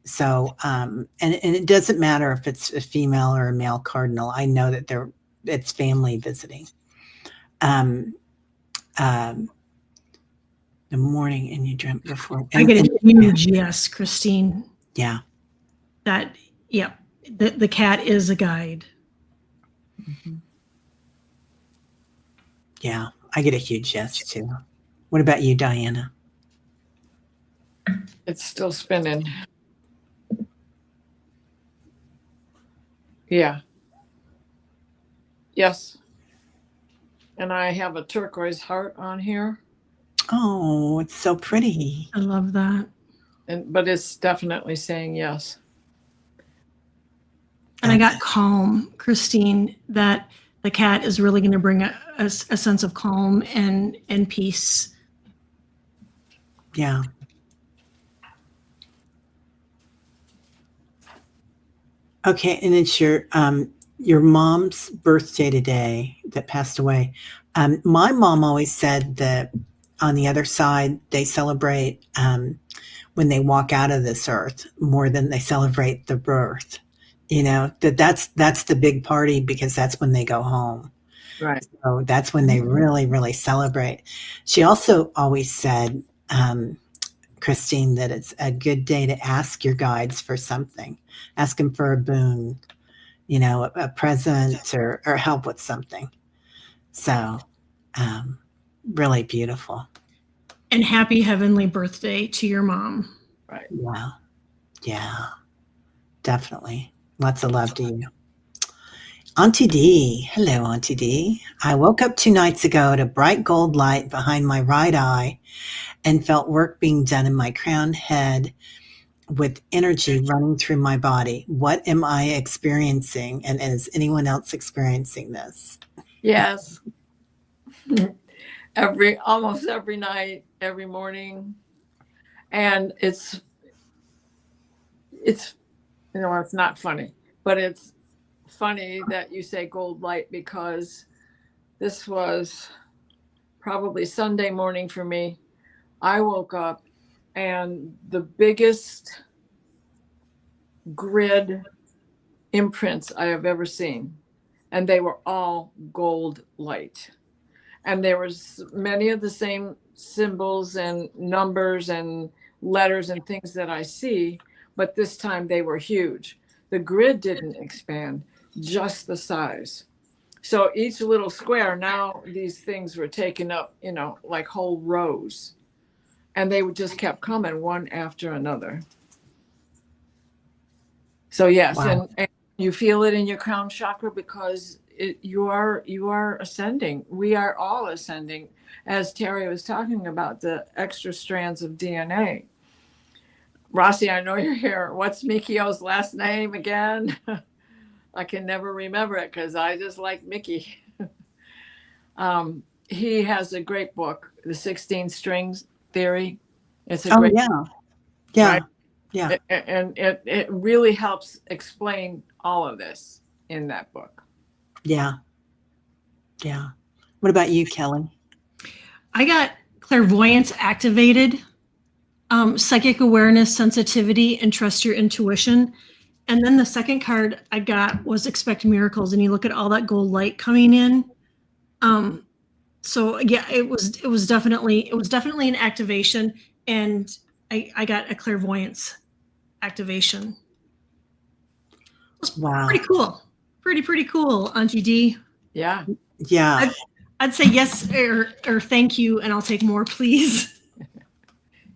So, and it doesn't matter if it's a female or a male cardinal. I know that it's family visiting. The morning, and you dreamt before. I get a huge yes, Christine. Yeah. That, yeah, the cat is a guide. Mm-hmm. Yeah, I get a huge yes too. What about you, Diana? It's still spinning. Yeah. Yes. And I have a turquoise heart on here. Oh, it's so pretty. I love that. But it's definitely saying yes. And I got calm, Christine, that the cat is really going to bring a sense of calm and peace. Yeah. Okay, and it's your mom's birthday today that passed away. My mom always said that on the other side, they celebrate when they walk out of this earth more than they celebrate the birth. You know, that's the big party because that's when they go home. Right. So that's when they really, really celebrate. She also always said, Christine, that it's a good day to ask your guides for something. Ask them for a boon, you know, a present or help with something. So, really beautiful. And happy heavenly birthday to your mom. Right. Wow. Yeah, definitely. Lots of love to you. Auntie D. Hello, Auntie D. I woke up 2 nights ago to bright gold light behind my right eye and felt work being done in my crowned head with energy running through my body. What am I experiencing? And is anyone else experiencing this? Yes. Almost every night, every morning. And it's it's not funny, but it's funny that you say gold light because this was probably Sunday morning for me. I woke up and the biggest grid imprints I have ever seen, and they were all gold light. And there was many of the same symbols and numbers and letters and things that I see, but this time they were huge. The grid didn't expand, just the size. So each little square, now these things were taken up, like whole rows. And they just kept coming one after another. So yes, Wow. and you feel it in your crown chakra because you are ascending. We are all ascending, as Terry was talking about the extra strands of DNA. Rossi, I know you're here. What's Mikio's last name again? I can never remember it because I just like Mickey. He has a great book, The 16 Strings Theory. It's a great, yeah. right? Yeah. And it really helps explain all of this in that book. Yeah. Yeah. What about you, Kelly? I got clairvoyance activated, psychic awareness, sensitivity, and trust your intuition. And then the second card I got was expect miracles, and you look at all that gold light coming in. So yeah, it was definitely an activation, and I got a clairvoyance activation. Wow. Pretty cool. Pretty cool, Auntie D. Yeah. Yeah. I'd say yes or thank you, and I'll take more, please.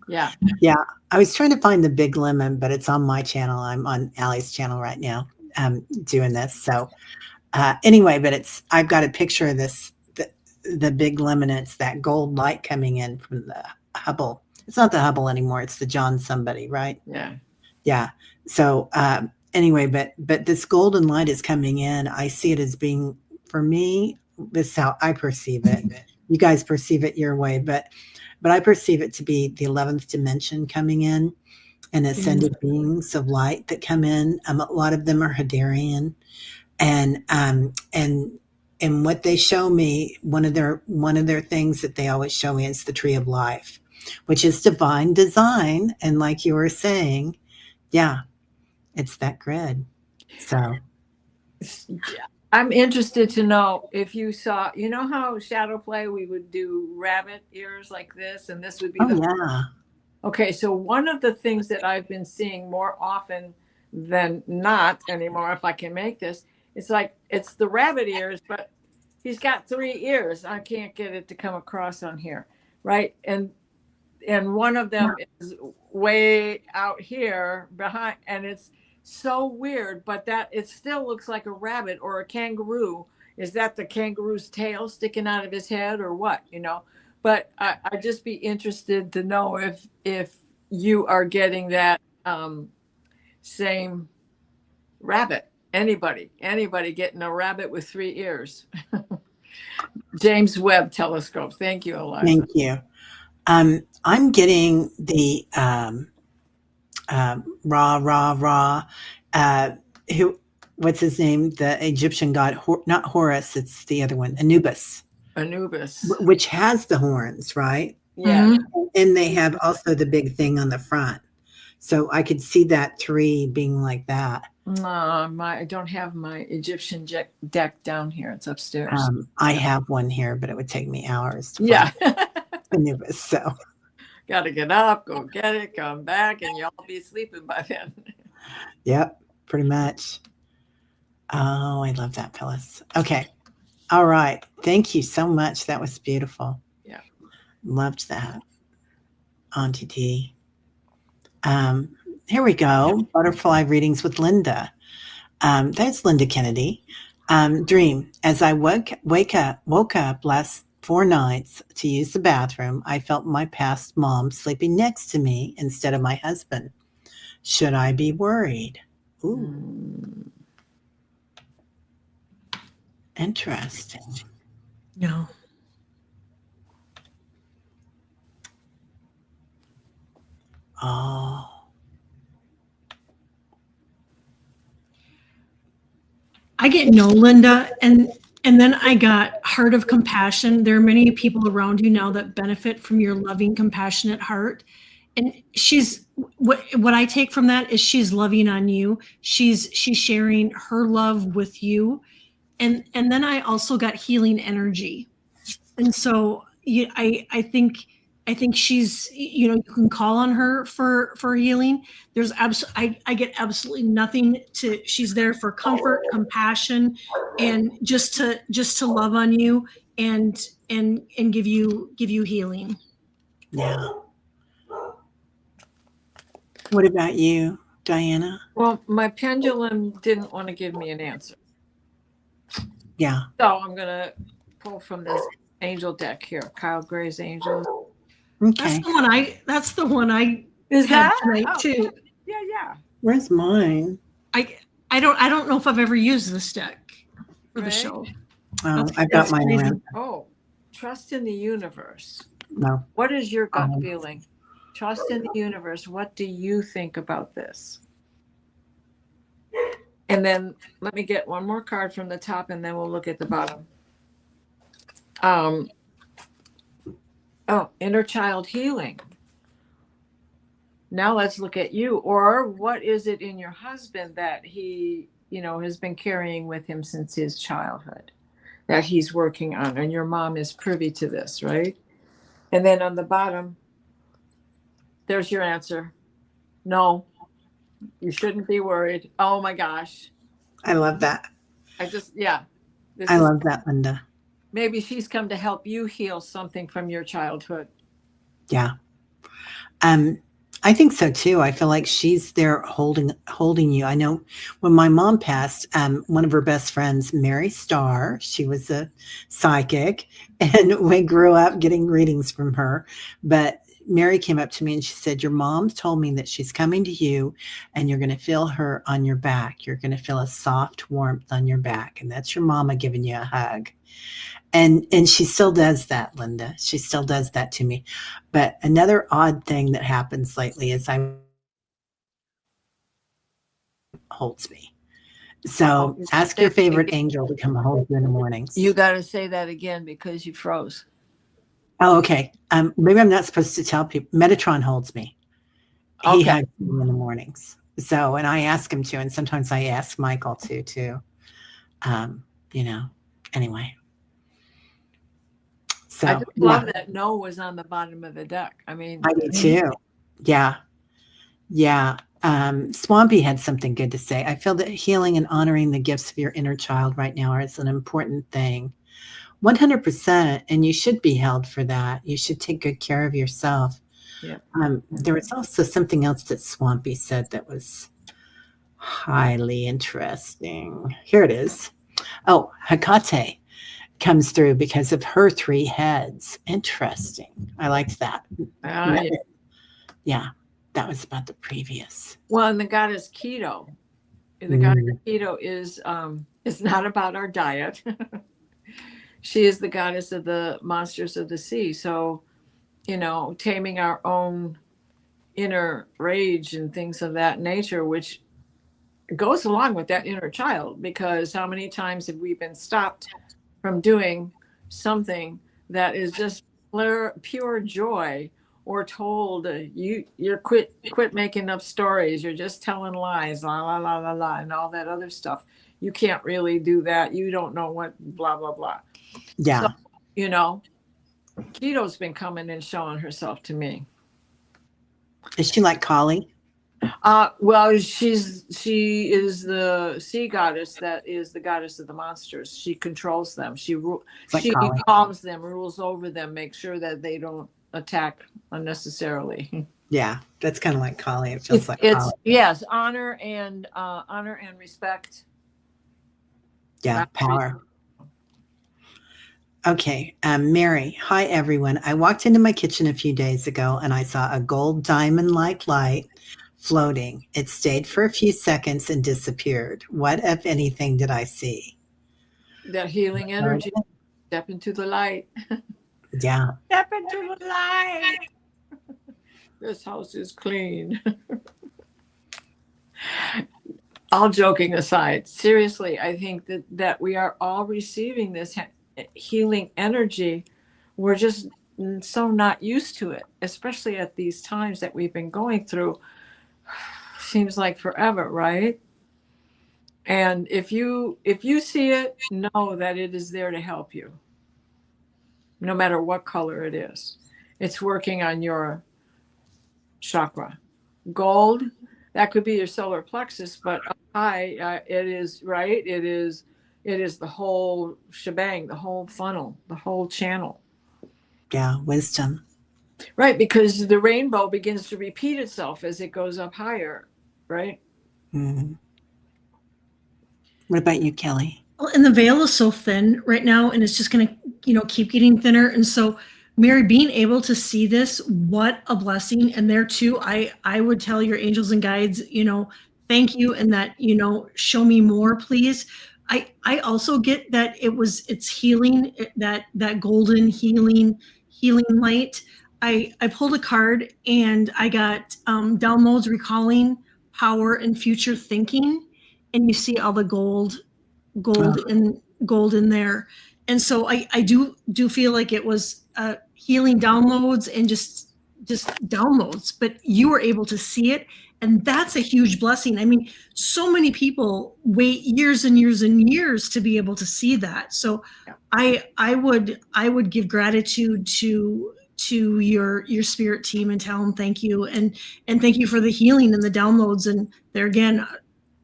Yeah. Yeah. I was trying to find the big lemon, but it's on my channel. I'm on Allie's channel right now, doing this. So anyway, but I've got a picture of this, the big lemon. It's that gold light coming in from the Hubble. It's not the Hubble anymore. It's the John somebody, right? Yeah. Yeah. So anyway, but this golden light is coming in. I see it as being, for me, this is how I perceive it. You guys perceive it your way, but I perceive it to be the 11th dimension coming in, and ascended beings of light that come in. A lot of them are Hadarian, and what they show me, one of their things that they always show me is the tree of life, which is divine design. And like you were saying, yeah, it's that grid. So I'm interested to know if you saw, how shadow play, we would do rabbit ears like this, and this would be yeah. Okay, so one of the things that I've been seeing more often than not anymore, if I can make this, it's the rabbit ears, but he's got 3 ears. I can't get it to come across on here, right? And one of them is way out here behind, and it's so weird, but that it still looks like a rabbit or a kangaroo. Is that the kangaroo's tail sticking out of his head or what? But I'd just be interested to know if you are getting that same rabbit. Anybody getting a rabbit with 3 ears? James Webb Telescope. Thank you, Eliza. Thank you. I'm getting the what's his name? The Egyptian god, not Horus. It's the other one, Anubis, Anubis, which has the horns, right? Yeah. Mhm. And they have also the big thing on the front. So I could see that 3 being like that. I don't have my Egyptian deck down here. It's upstairs. I have one here, but it would take me hours to Yeah. find Anubis. So Got to get up, go get it, come back, and you'll be sleeping by then. yep, pretty much. Oh, I love that, Phyllis. Okay. All right. Thank you so much. That was beautiful. Yeah. Loved that. Auntie D. Here we go. Butterfly readings with Linda. That's Linda Kennedy. Dream. As I woke up last 4 nights to use the bathroom, I felt my past mom sleeping next to me instead of my husband. Should I be worried? Ooh, interesting. No. Oh, I get no, Linda, and then I got heart of compassion. There are many people around you now that benefit from your loving, compassionate heart. And she's what I take from that is she's loving on you. She's sharing her love with you. And then I also got healing energy. And so I think she's, you know, you can call on her for healing. I get absolutely nothing to, she's there for comfort, compassion, and just to love on you and give you healing. yeah. What about you, Diana? Well, my pendulum didn't want to give me an answer. Yeah. So I'm going to pull from this angel deck here, Kyle Gray's Angels. Okay. That's the one I Is had that? tonight Oh, too. yeah. Where's mine? I don't know if I've ever used this deck for the Right. show. Oh, That's- I've got that's mine amazing. around. Oh, trust in the universe. No. What is your gut Um, feeling? Trust in the universe. What do you think about this? And then let me get one more card from the top and then we'll look at the bottom. Inner child healing. Now let's look at you. Or what is it in your husband that he, you know, has been carrying with him since his childhood that he's working on? And your mom is privy to this, right? And then on the bottom, there's your answer. No, you shouldn't be worried. Oh my gosh. I love that. This I is love that, Linda. maybe she's come to help you heal something from your childhood. Yeah. I think so too. I feel like she's there holding you. I know when my mom passed, one of her best friends, Mary Starr, she was a psychic, and we grew up getting readings from her. But Mary came up to me and she said, "Your mom told me that she's coming to you, and you're going to feel her on your back. You're going to feel a soft warmth on your back, and that's your mama giving you a hug." And she still does that, Linda. She still does that to me. But another odd thing that happens lately is I holds me. So ask your favorite angel to come hold you in the mornings. You got to say that again because you froze. Oh, okay. Maybe I'm not supposed to tell people. Metatron holds me. He Okay. hugs me in the mornings. So, and I ask him to, and sometimes I ask Michael to too. You know. Anyway. So I just love that no was on the bottom of the deck. I mean, I do too. Yeah. Yeah. Swampy had something good to say. I feel that healing and honoring the gifts of your inner child right now is an important thing. 100%. And you should be held for that. You should take good care of yourself. Yeah. There was also something else that Swampy said that was highly interesting. Here it is. Oh, Hecate comes through because of her 3 heads. Interesting. I liked that. Yeah, that was about the previous. Well, and the goddess Keto. The goddess Keto is not about our diet. She is the goddess of the monsters of the sea. So, you know, taming our own inner rage and things of that nature, which goes along with that inner child, because how many times have we been stopped from doing something that is just pure joy, or told you're quit making up stories, you're just telling lies, la la la la la, and all that other stuff. You can't really do that. You don't know what blah blah blah. Yeah. So, you know, Keto's been coming and showing herself to me. Is she like Kali? Well, she is the sea goddess that is the goddess of the monsters. She controls them. Like she Kali. calms them, rules over them, makes sure that they don't attack unnecessarily. Yeah, that's kind of like Kali. It feels like It's Kali. yes, honor and respect. Yeah, power. Okay, Mary. Hi, everyone. I walked into my kitchen a few days ago and I saw a gold diamond-like light floating. It stayed for a few seconds and disappeared. What, if anything, did I see? That healing energy. Step into the light. Yeah. Step into the light. This house is clean. All joking aside, seriously, I think that we are all receiving this healing energy. We're just so not used to it, especially at these times that we've been going through. Seems like forever, right? And if you see it, know that it is there to help you. No matter what color it is. It's working on your chakra. Gold, that could be your solar plexus, but high, it is, right? It is the whole shebang, the whole funnel, the whole channel. Yeah, wisdom. Right, because the rainbow begins to repeat itself as it goes up higher, right? Mm-hmm. What about you, Kelly? Well, and the veil is so thin right now, and it's just going to, keep getting thinner. And so, Mary, being able to see this, what a blessing. And there too, I would tell your angels and guides, thank you, and that, show me more, please. I also get that it's healing, that golden healing light. I pulled a card and I got downloads, recalling, power, and future thinking, and you see all the gold in there. And so I do feel like it was healing downloads and just downloads, but you were able to see it, and that's a huge blessing. I mean, so many people wait years and years and years to be able to see that. So yeah. I would give gratitude to your spirit team and tell them thank you, and thank you for the healing and the downloads. And there again,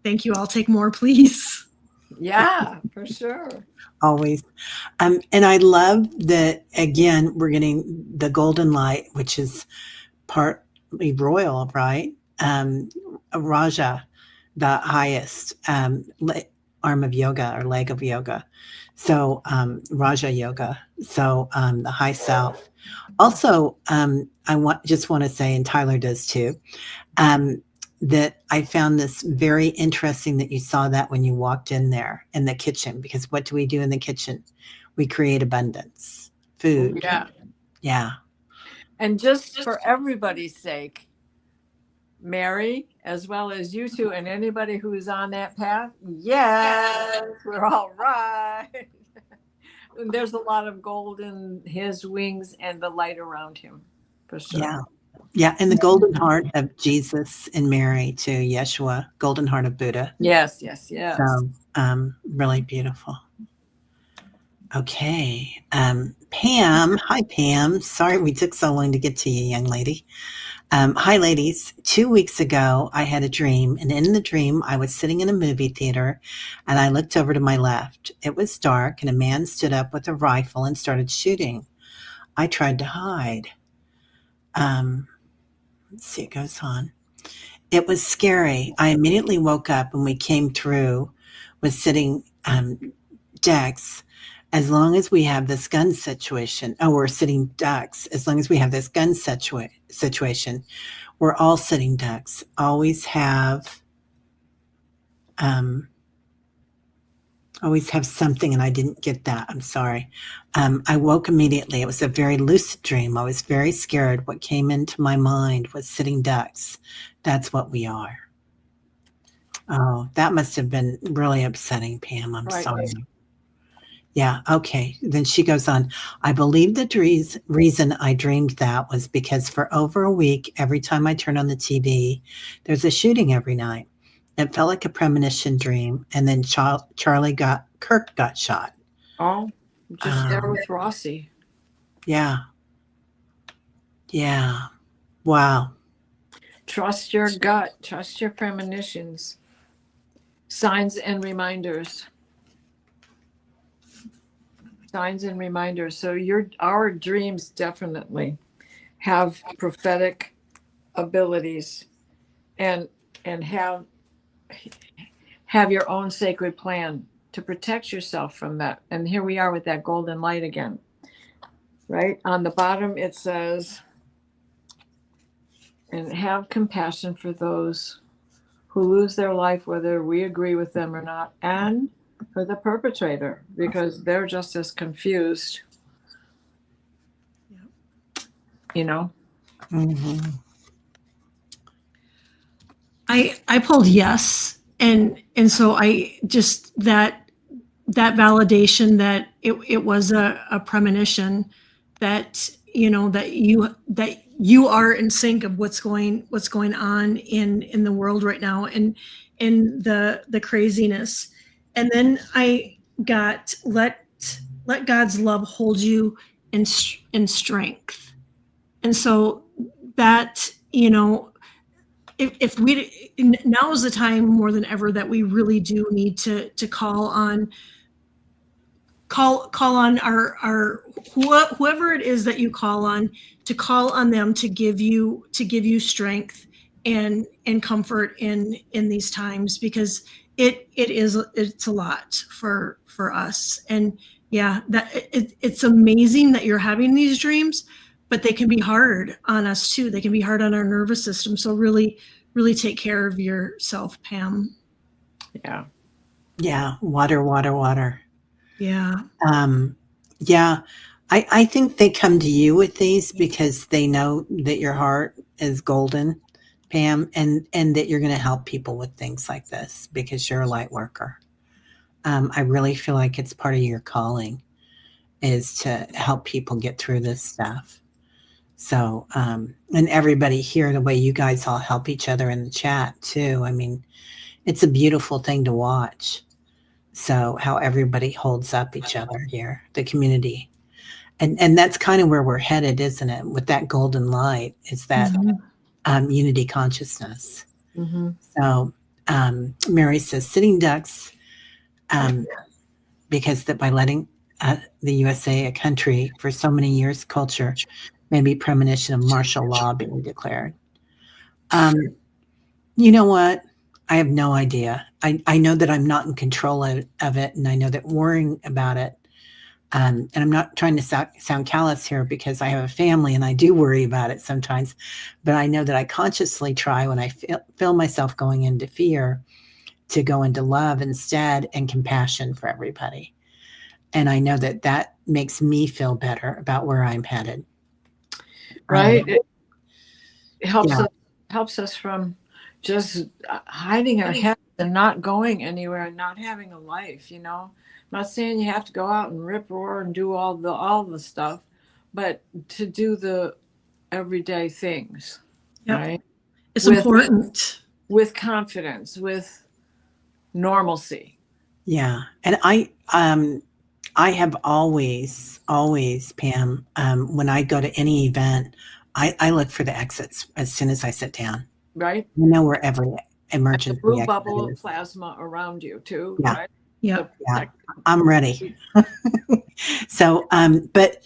thank you. I'll take more, please. Yeah, for sure. Always. And I love that, again, we're getting the golden light, which is partly royal, right? Raja, the highest arm of yoga or leg of yoga. So Raja yoga. So the high self. Also, just want to say, and Tyler does too, that I found this very interesting that you saw that when you walked in there in the kitchen, because what do we do in the kitchen? We create abundance, food. Yeah. Yeah. And just for everybody's sake, Mary, as well as you two and anybody who's on that path, yes, we're all right. There's a lot of gold in his wings and the light around him, for sure. Yeah. Yeah, and the golden heart of Jesus and Mary too, Yeshua, golden heart of Buddha. Yes. So, really beautiful. Okay, Pam. Hi, Pam. Sorry we took so long to get to you, young lady. Hi, ladies. 2 weeks ago, I had a dream, and in the dream, I was sitting in a movie theater, and I looked over to my left. It was dark, and a man stood up with a rifle and started shooting. I tried to hide. Let's see, it goes on. It was scary. I immediately woke up and we came through with sitting ducks. As long as we have this gun situation, we're sitting ducks. As long as we have this gun situation, we're all sitting ducks. Always have something, and I didn't get that. I'm sorry. I woke immediately. It was a very lucid dream. I was very scared. What came into my mind was sitting ducks. That's what we are. Oh, that must have been really upsetting, Pam. I'm sorry. Yeah. Okay. Then she goes on. I believe the reason I dreamed that was because for over a week, every time I turn on the TV, there's a shooting every night. It felt like a premonition dream. And then Kirk got shot. Oh, just there Um, with Rossi. yeah. Yeah. Wow. Trust your gut, trust your premonitions, signs and reminders. Signs and reminders. So our dreams definitely have prophetic abilities, and have your own sacred plan to protect yourself from that. And here we are with that golden light again. Right? On the bottom it says, and have compassion for those who lose their life, whether we agree with them or not, and for the perpetrator, because they're just as confused. Yep. You know? Mm-hmm. I pulled yes, and so I just that validation that it was a premonition, that that you are in sync of what's going on in the world right now, and in the craziness. And then I got let God's love hold you in strength. And so that, if we, now is the time more than ever that we really do need to call on our whoever it is that you call on, to call on them to give you strength and comfort in these times, because it's a lot for us. And yeah, that it's amazing that you're having these dreams, but they can be hard on us too. They can be hard on our nervous system. So really take care of yourself, Pam. Yeah. Yeah. Water. Yeah. Yeah. I think they come to you with these because they know that your heart is golden, Pam, and that you're going to help people with things like this because you're a light worker. I really feel like it's part of your calling is to help people get through this stuff. So, and everybody here, the way you guys all help each other in the chat too. I mean, it's a beautiful thing to watch. So how everybody holds up each other here, the community. And that's kind of where we're headed, isn't it? With that golden light, is that unity consciousness. Mm-hmm. So Mary says, sitting ducks, because that by letting the USA, a country for so many years, culture may be premonition of martial law being declared. You know what? I have no idea. I know that I'm not in control of it, and I know that worrying about it, and I'm not trying to sound callous here because I have a family and I do worry about it sometimes, but I know that I consciously try when I feel myself going into fear to go into love instead and compassion for everybody. And I know that that makes me feel better about where I'm headed. Right. It Yeah. helps us from just hiding our heads and not going anywhere and not having a life, I'm not saying you have to go out and rip roar and do all the stuff, but to do the everyday things. Yep. Right? It's important. With confidence, with normalcy. Yeah. And I have always, Pam, when I go to any event, I look for the exits as soon as I sit down. Right. You know where every emergency blue bubble of plasma around you too. Yeah. Right? Yeah. I'm ready. So, but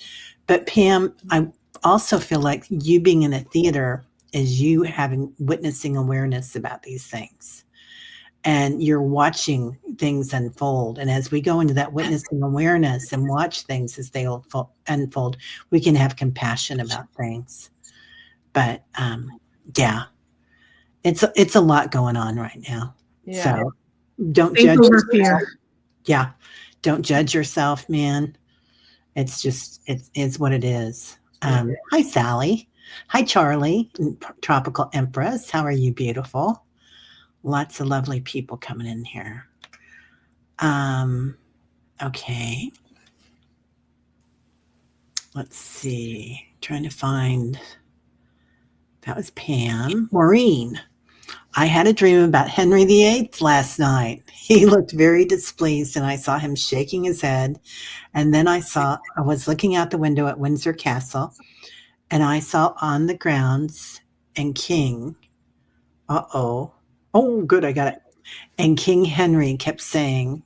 Pam, I also feel like you being in a theater is you having witnessing awareness about these things. And you're watching things unfold. And as we go into that witnessing awareness and watch things as they unfold, we can have compassion about things. But yeah, it's a lot going on right now. Yeah. So don't judge over yourself. fear. Yeah, don't judge yourself, man. It's just it's what it is. Hi, Sally. Hi, Charlie. Tropical Empress. How are you, beautiful? Lots of lovely people coming in here. Okay. Let's see. Trying to find. That was Pam. Maureen. I had a dream about Henry VIII last night. He looked very displeased, and I saw him shaking his head. And then I was looking out the window at Windsor Castle, and I saw on the grounds and King. Uh-oh. Oh, good, I got it. And King Henry kept saying,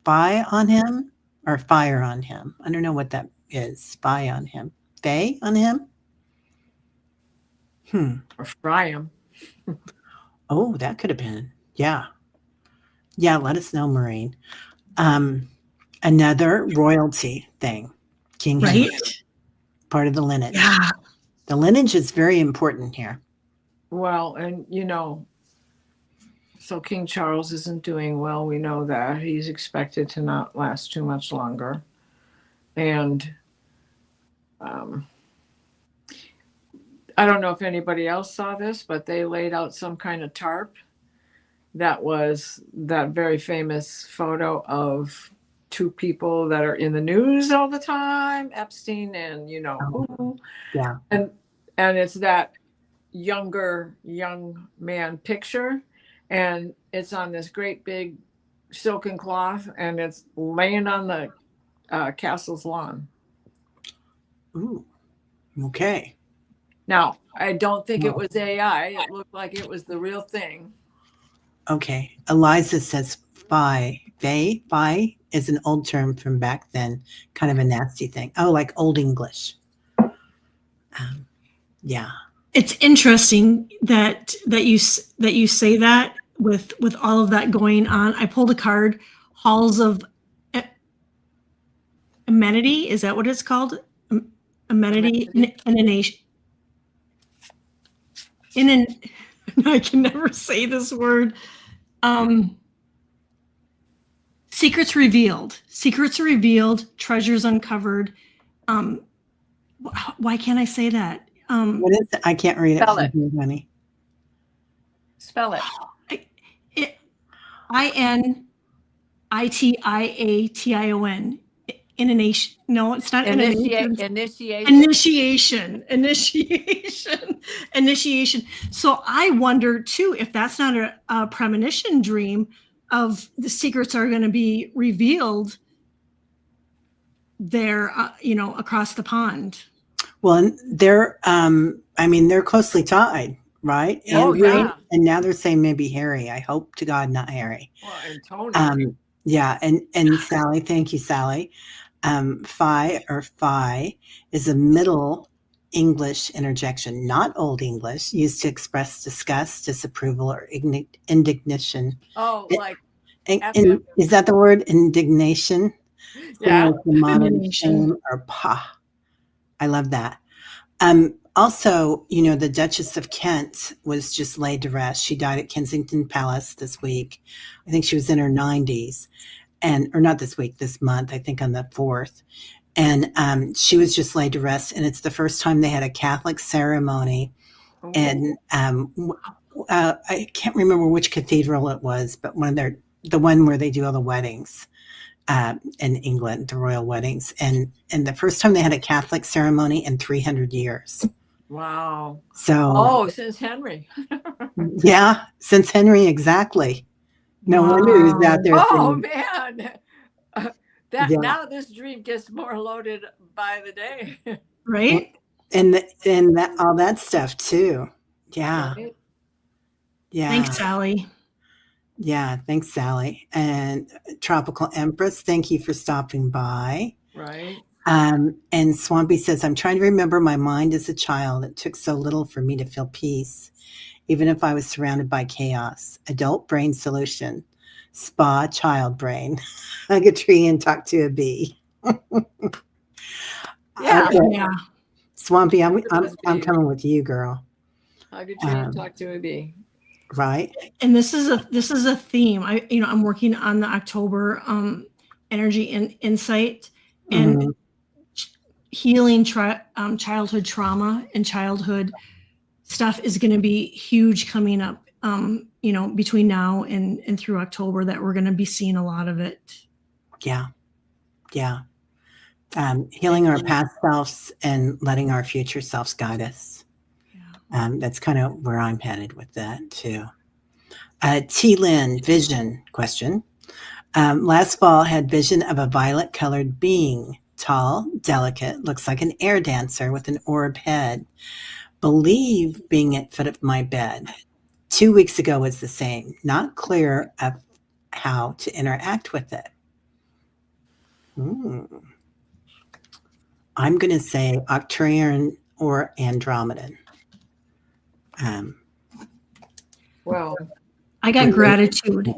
"Spy on him," or "Fire on him." I don't know what that is. Spy on him. Fay on him? Or fry him. Oh, that could have been. Yeah. Yeah, let us know, Maureen. Another royalty thing. King Henry, Right? part of the lineage. Yeah. The lineage is very important here. Well, and so King Charles isn't doing well. We know that. He's expected to not last too much longer. And I don't know if anybody else saw this, but they laid out some kind of tarp that was that very famous photo of two people that are in the news all the time, Epstein and who. Yeah. And it's that young man picture, and it's on this great big silken cloth, and it's laying on the castle's lawn. Ooh. Okay. Now, I don't think it was AI. It looked like it was the real thing. Okay. Eliza says "fi." Fi is an old term from back then, kind of a nasty thing. Oh, like Old English. Yeah. It's interesting that you say that with all of that going on. I pulled a card, Halls of Amenity. Is that what it's called? Amenity in a nation. I can never say this word. Secrets revealed, treasures uncovered. Why can't I say that? What is it? I can't read it. Spell it. You, honey. Spell it. INITIATION. Initiation. No, it's not Initiation. Initiation. So I wonder too if that's not a premonition dream of the secrets are going to be revealed there, across the pond. Well, they're they're closely tied, right? Oh, yeah. And now they're saying maybe Harry. I hope to God not Harry. Well, and Tony. Yeah, and Sally, thank you, Sally. Fi is a Middle English interjection, not Old English, used to express disgust, disapproval, or indignation. Oh, like is that the word? Indignation? yeah. Like the modern shame or pa. I love that. Also, the Duchess of Kent was just laid to rest. She died at Kensington Palace this week. I think she was in her 90s. Or not this week, this month, I think on the 4th. And she was just laid to rest. And it's the first time they had a Catholic ceremony. Oh. And I can't remember which cathedral it was, but the one where they do all the weddings in England, the royal weddings. And the first time they had a Catholic ceremony in 300 years. Wow. So. Since Henry. Yeah, since Henry, exactly. No wonder he's out there. Oh, man. Now this dream gets more loaded by the day. Right? And that all that stuff too. Yeah. Right? Yeah. Thanks, Sally. Yeah, thanks, Sally. And Tropical Empress, thank you for stopping by. Right. And Swampy says, I'm trying to remember my mind as a child. It took so little for me to feel peace, even if I was surrounded by chaos. Adult brain solution. Spa child brain. Hug a tree and talk to a bee. Yeah. Okay. Yeah. Swampy, I'm coming with you, girl. Hug a tree and talk to a bee. Right. And this is a theme. I'm working on the October energy insight and healing childhood trauma and childhood stuff is going to be huge coming up. Between now and through October, that we're going to be seeing a lot of it. Yeah. Yeah. Healing our past selves and letting our future selves guide us. That's kind of where I'm headed with that too. T. Lynn, vision question. Last fall, had vision of a violet colored being, tall, delicate, looks like an air dancer with an orb head. Believe being at foot of my bed. 2 weeks ago was the same. Not clear of how to interact with it. I'm going to say Octarian or Andromedan. Well, I got gratitude.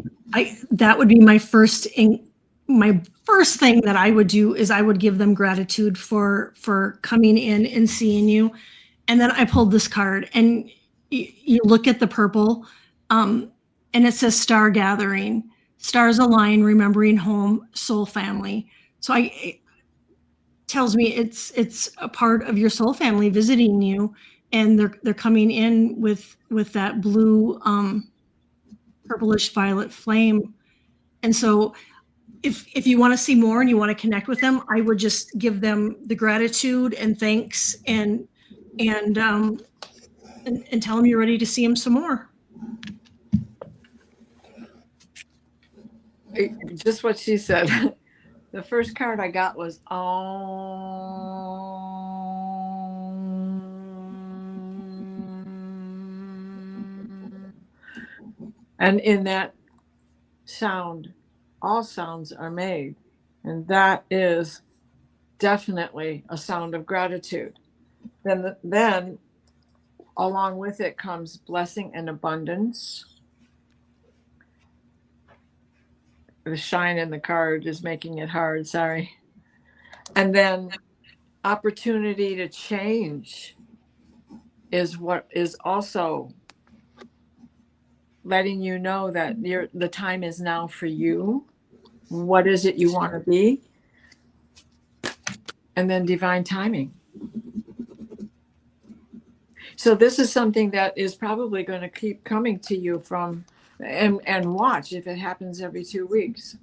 That would be my first thing that I would do is I would give them gratitude for coming in and seeing you. And then I pulled this card, and you look at the purple, and it says star gathering, stars align, remembering home, soul family. So it tells me it's a part of your soul family visiting you, and they're coming in with that blue, purplish violet flame. And so if you want to see more and you want to connect with them, I would just give them the gratitude and thanks and tell them you're ready to see them some more. Just what she said. The first card I got was and in that sound, all sounds are made, and that is definitely a sound of gratitude. Then along with it comes blessing and abundance. The shine in the card is making it hard, sorry. And then opportunity to change is what is also letting you know that the time is now for you. What is it you want to be? And then divine timing. So this is something that is probably going to keep coming to you from and watch if it happens every 2 weeks.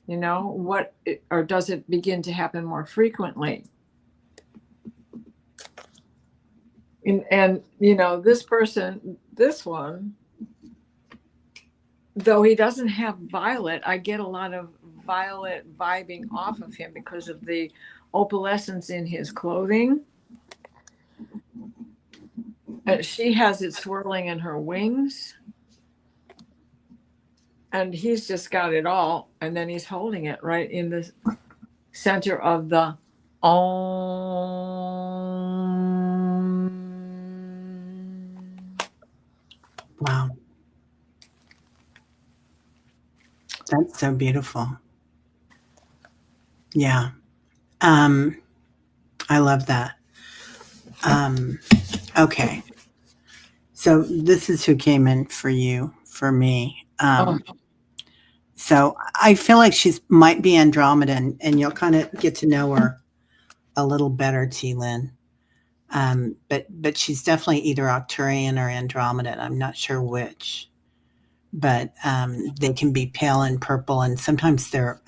You know, or does it begin to happen more frequently? And you know, this person, this one, though he doesn't have violet, I get a lot of violet vibing off of him because of the opalescence in his clothing. She has it swirling in her wings. And he's just got it all. And then he's holding it right in the center of the Om. Wow. That's so beautiful. Yeah. I love that. Okay. So this is who came in for you, for me. So I feel like she's might be Andromeda, and you'll kind of get to know her a little better, T. Lynn. But she's definitely either Octarian or Andromeda. I'm not sure which. But they can be pale and purple, and sometimes they're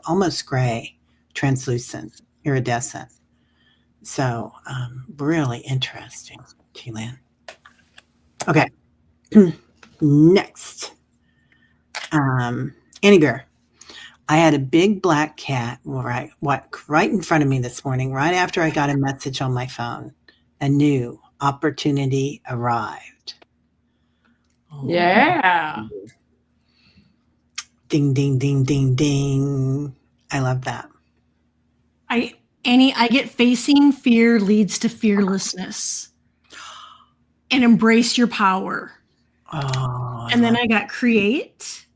almost gray, translucent, iridescent. So really interesting, T. Lynn. Okay. Next. Annie Bear. I had a big black cat right in front of me this morning, right after I got a message on my phone. A new opportunity arrived. Yeah. Ding, ding, ding, ding, ding. I love that. Annie, I get facing fear leads to fearlessness. And embrace your power. Oh, and then I got create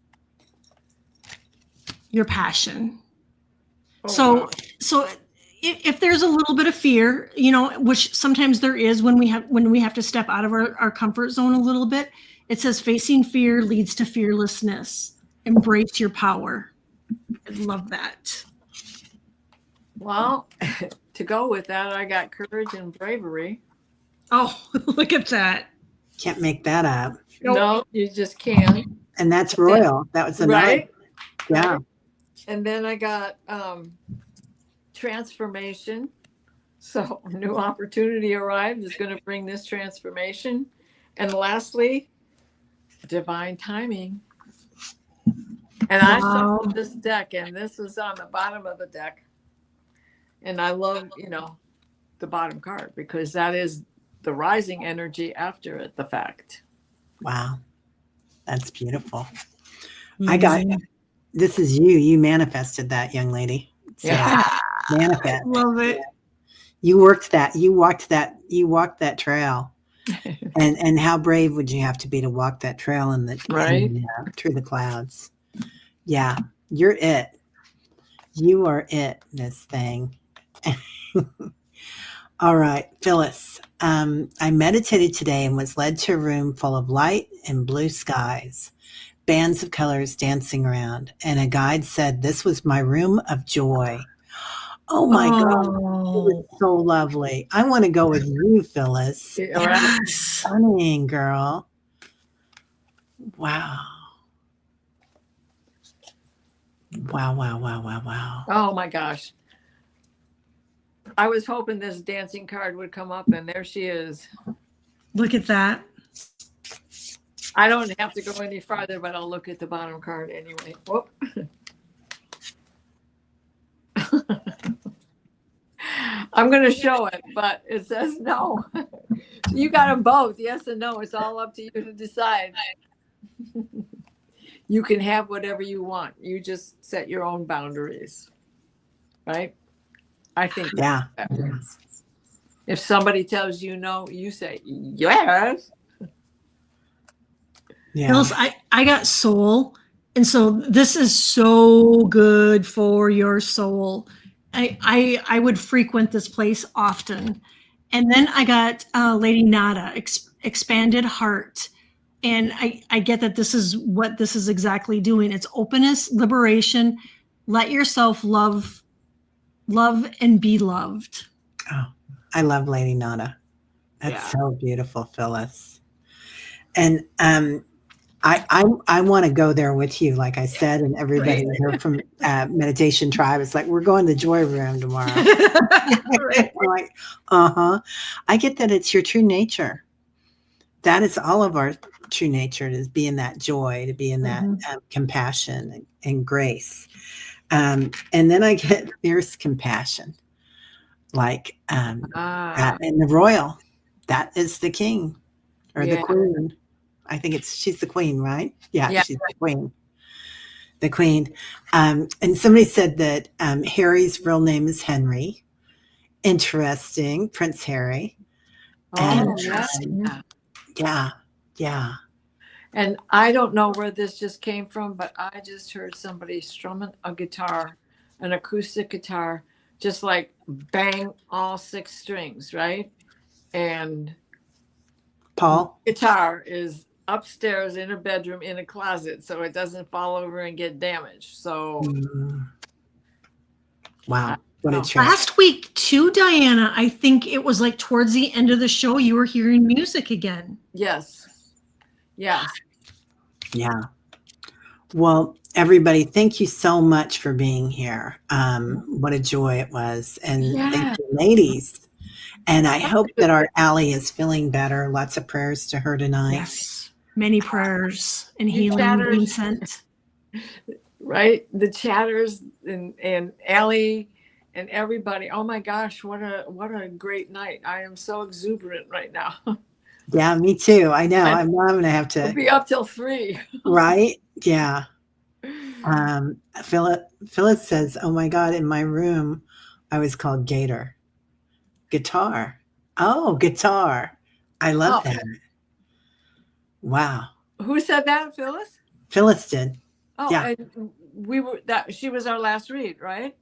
your passion. So if there's a little bit of fear, you know, which sometimes there is when we have to step out of our comfort zone a little bit, it says facing fear leads to fearlessness. Embrace your power. I love that. Well, to go with that, I got courage and bravery. Oh, look at that. Can't make that up. Nope. No, you just can't. And that's royal. That was a right. Yeah. Right. And then I got transformation. So new opportunity arrived is going to bring this transformation. And lastly, divine timing. And I Wow. shuffled this deck, and this is on the bottom of the deck. And I love, the bottom card because that is the rising energy after it, the fact. Wow. That's beautiful. I got Amazing. this is you. You manifested that, young lady. So Yeah. manifest. Love it. You worked that. You walked that trail. And how brave would you have to be to walk that trail Right. through the clouds? Yeah, you're it. You are it, this thing. All right, Phyllis. I meditated today and was led to a room full of light and blue skies, bands of colors dancing around, and a guide said this was my room of joy. Oh my God, it was Oh, so lovely. I want to go with you, Phyllis. Yeah, right. yes. Stunning, girl. Wow. Wow, wow, wow, wow, wow. Oh my gosh. I was hoping this dancing card would come up, and there she is. Look at that. I don't have to go any farther, but I'll look at the bottom card anyway. Whoop. I'm going to show it, but it says no. You got them both. Yes and no. It's all up to you to decide. You can have whatever you want. You just set your own boundaries. Right? I think Yeah. that is. If somebody tells you no, you say yes. Yeah. Phyllis, I got soul. And so this is so good for your soul. I would frequent this place often. And then I got Lady Nada, expanded heart. And I get that this is what this is exactly doing. It's openness, liberation, let yourself love and be loved. Oh, I love Lady Nada. That's so beautiful, Phyllis. And I want to go there with you, like I said, and everybody here from Meditation Tribe. It's like we're going to the Joy Room tomorrow. We're like, I get that it's your true nature. That is all of our true nature, is be in that joy, to be in that compassion and grace. And then I get fierce compassion, like and the royal. That is the king or the queen. I think she's the queen, right? Yeah. She's the queen. The queen. And somebody said that Harry's real name is Henry. Interesting, Prince Harry. Interesting. Yeah. And I don't know where this just came from, but I just heard somebody strumming a guitar, an acoustic guitar, just like bang all 6 strings, right? And Paul? Guitar is upstairs in a bedroom in a closet, so it doesn't fall over and get damaged. So wow, what a trip. Last week too, Diana, I think it was like towards the end of the show you were hearing music again. Yes. Yeah. Well, everybody, thank you so much for being here. What a joy it was. And thank you, ladies. And I hope that our Allie is feeling better. Lots of prayers to her tonight. Yes. Many prayers and You healing chatters. being sent. Right? The chatters and Allie and everybody. Oh my gosh, what a great night. I am so exuberant right now. Yeah, me too. I know. I'm going to have to We'll be up till 3. Right? Yeah. Phyllis says, "Oh my God, in my room, I was called Gator." Guitar. Oh, guitar. I love that. Wow. Who said that, Phyllis? Phyllis did. Oh, yeah. And she was our last read, right?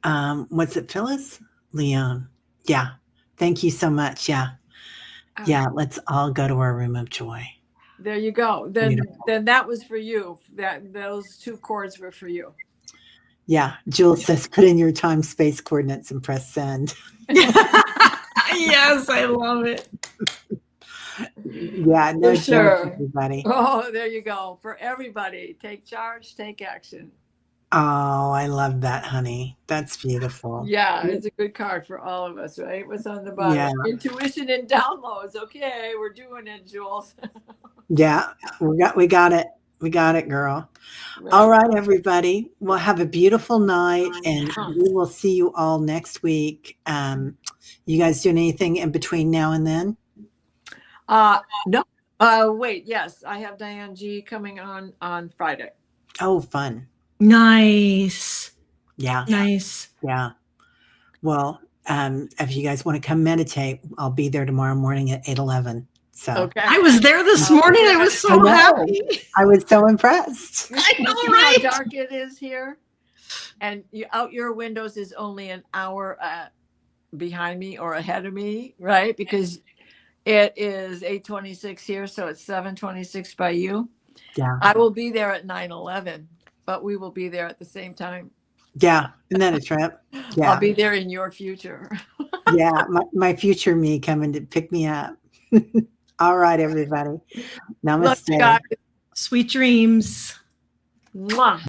Was it Phyllis? Leon. Yeah. Thank you so much. Yeah. Yeah. Let's all go to our room of joy. There you go. Then that was for you. Those 2 chords were for you. Yeah. Jules says, put in your time, space coordinates and press send. Yes, I love it. Yeah. No, sure. Everybody. Oh, there you go. For everybody, take charge, take action. Oh, I love that, honey. That's beautiful. Yeah, it's a good card for all of us, right? What's on the bottom? Yeah. Intuition and downloads. Okay, we're doing it, Jules. Yeah. We got it. We got it, girl. Right. All right, everybody. Well, have a beautiful night, and we will see you all next week. You guys doing anything in between now and then? No. Wait, yes, I have Diane G coming on Friday. Oh, fun. Nice. Yeah. Nice. Yeah. Well, if you guys want to come meditate, I'll be there tomorrow morning at 8:11. So Okay. I was there this morning. I was I so know. happy. I was so impressed. I know, See right? how dark it is here? And out your windows is only an hour behind me or ahead of me, right? Because it is 8:26 here, so it's 7:26 by you. Yeah. I will be there at 9:11, but we will be there at the same time. Yeah. Isn't that a trip? Yeah. I'll be there in your future. Yeah. My future me coming to pick me up. All right, everybody. Love Namaste. you guys. Sweet dreams. Mwah.